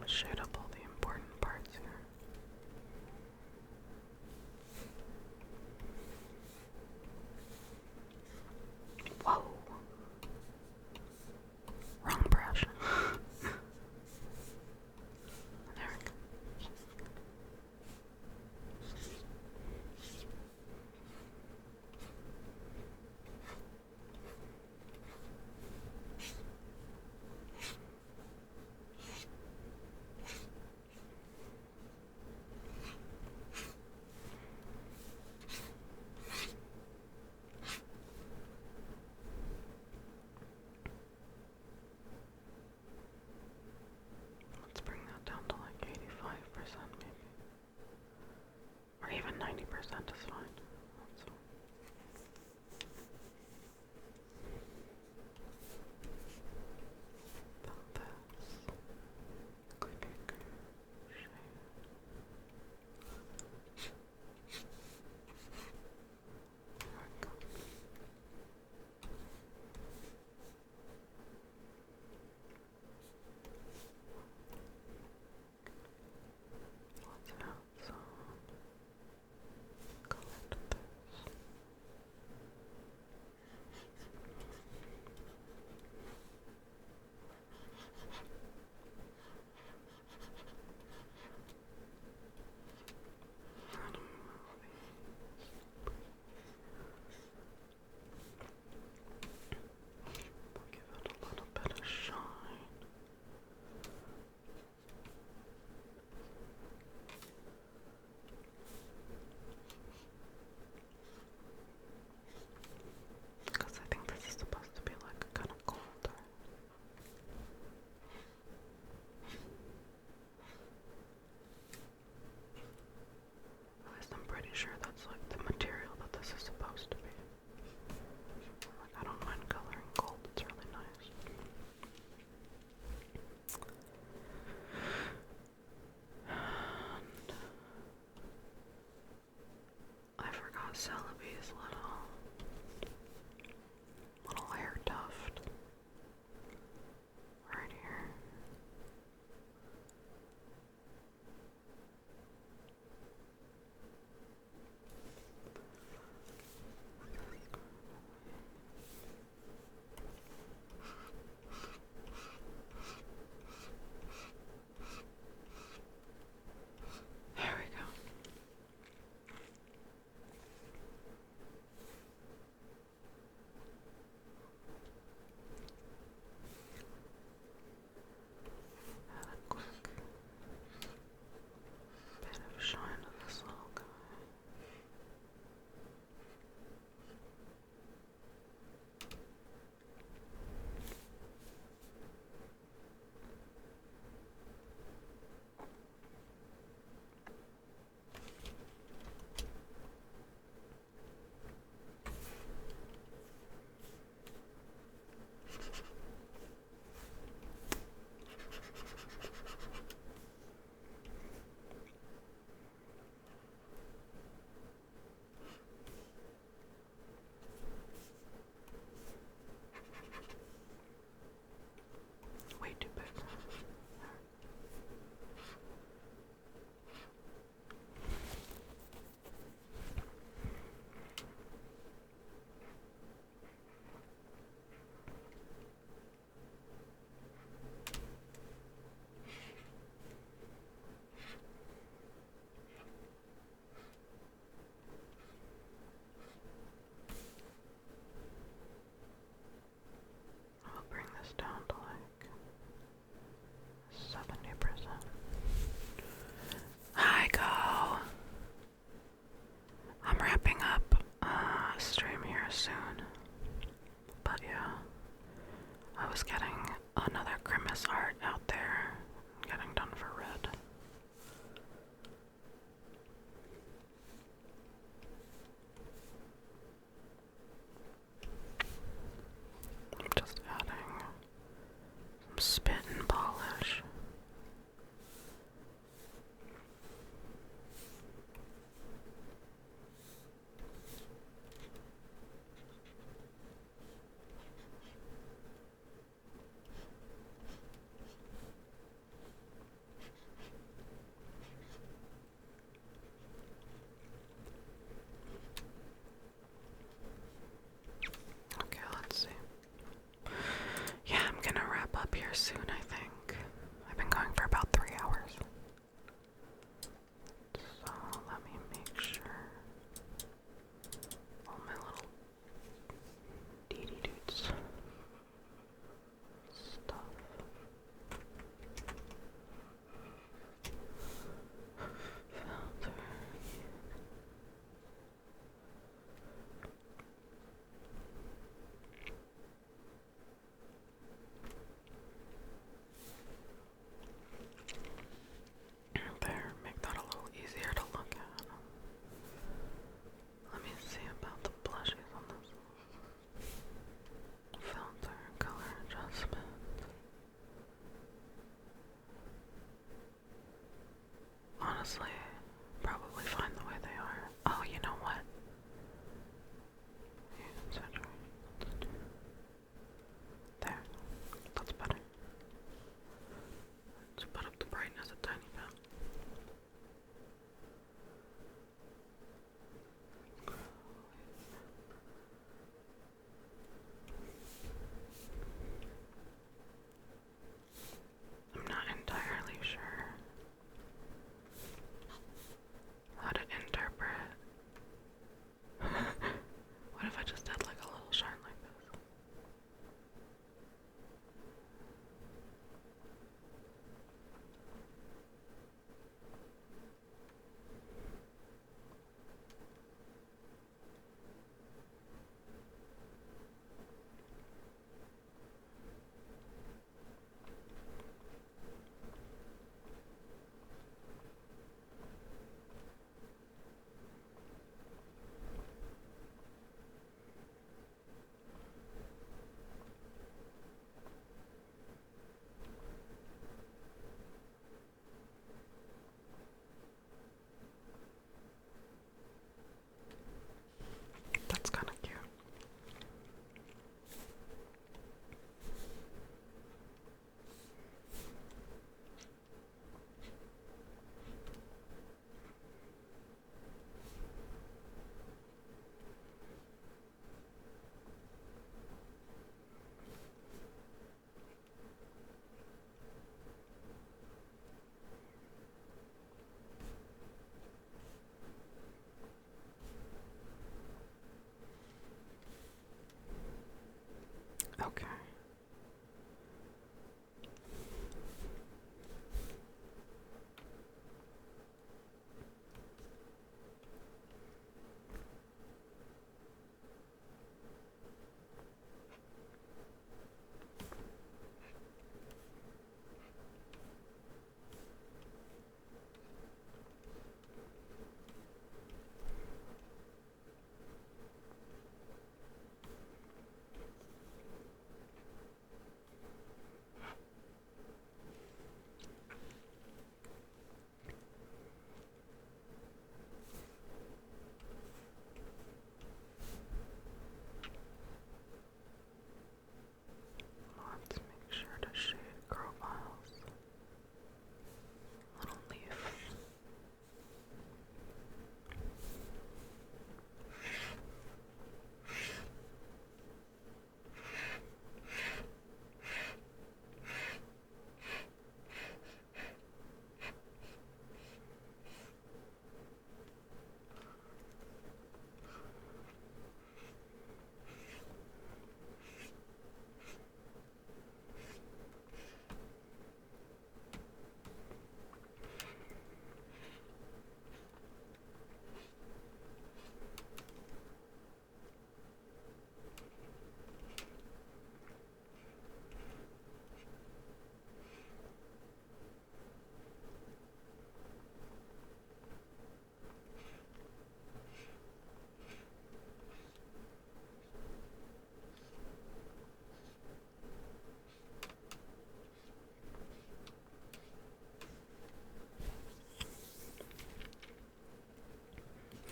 Shoot up all the important parts here. Whoa. Wrong brush. There we go. Let's bring that down to like 85% maybe. Or even 90% is fine. That's fine. Let's add some color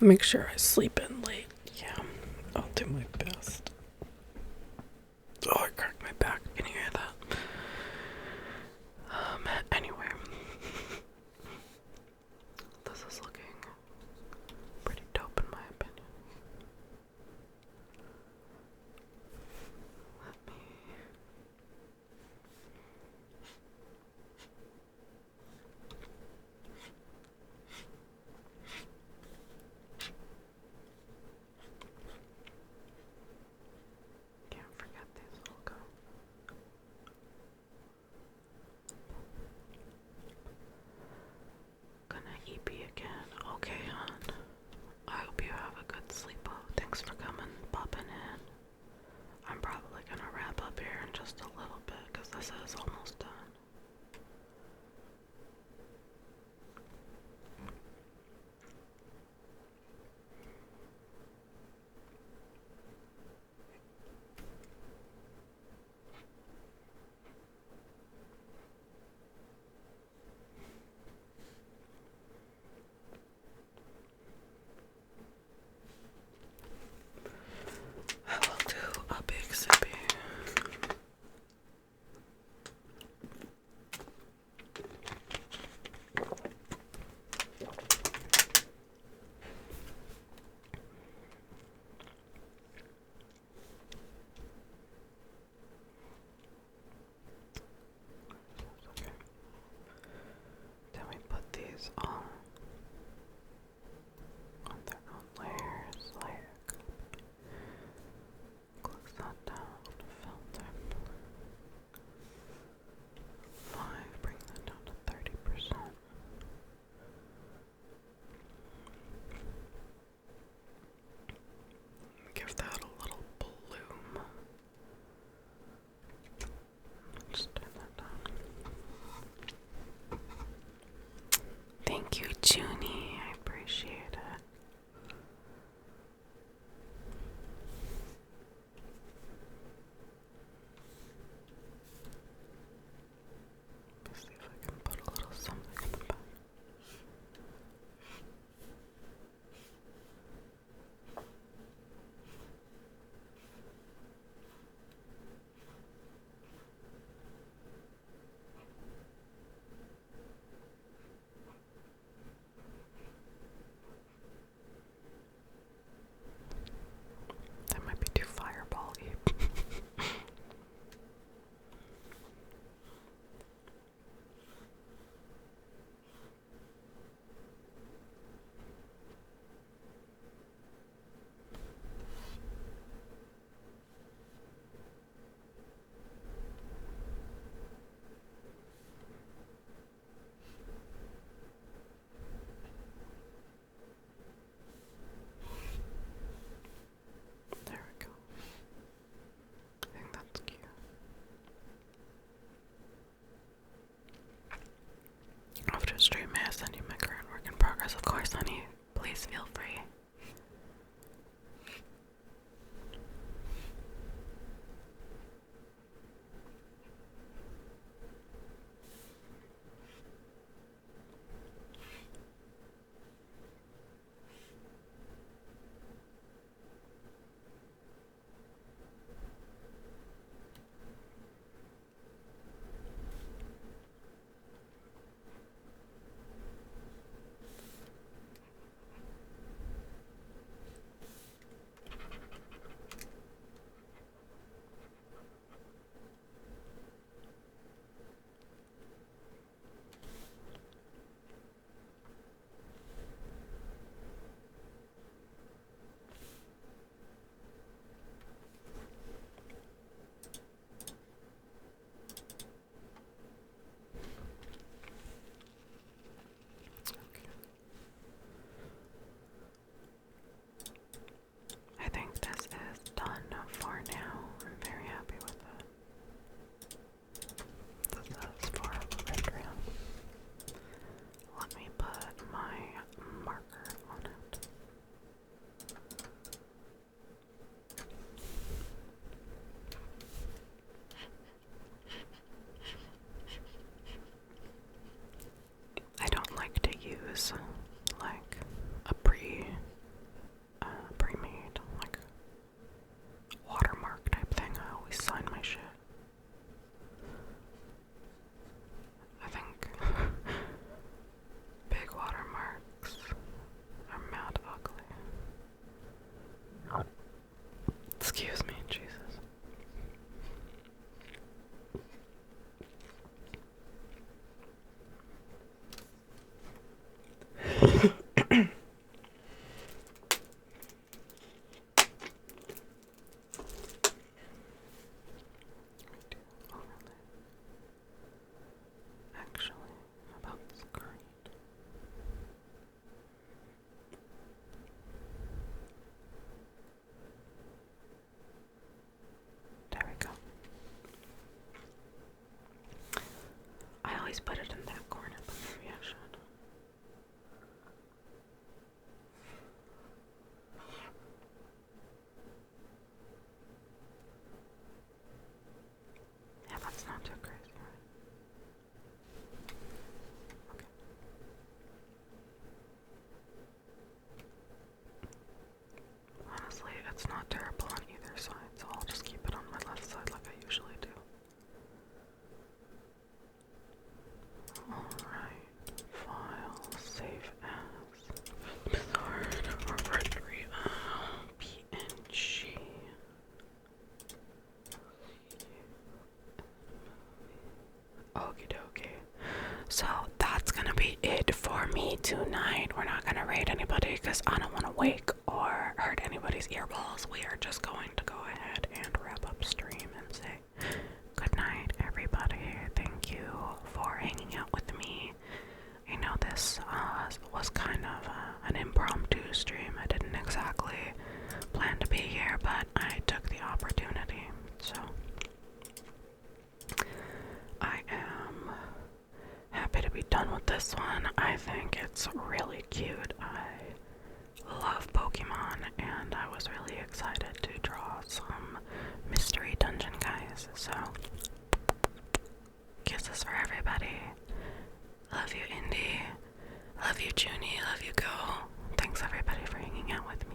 Make sure I sleep in late. Yeah, I'll do my best. Oh, I cracked my back. Can you hear that? Anyway, this is looking pretty dope in my opinion. Let me. Can't forget these little guys. Gonna EP again. Okay, hon. I hope you have a good sleep. Thanks for coming, popping in. I'm probably gonna wrap up here in just a little bit because this is almost done. I will do a big sippy. Okay. Then we put these on their own layers, like close that down, filter 5, bring that down to 30%. Give that a little bloom. Just turn that down. Thank you, Junie. I appreciate it. Let's see if I can put a little something in the back. That might be too fireball-y. There we go. I think that's cute. After stream, may I send you my current work in progress? Of course, honey. Please feel free. So, kisses for everybody. Love you, Indy. Love you, Junie. Love you, Go. Thanks everybody for hanging out with me.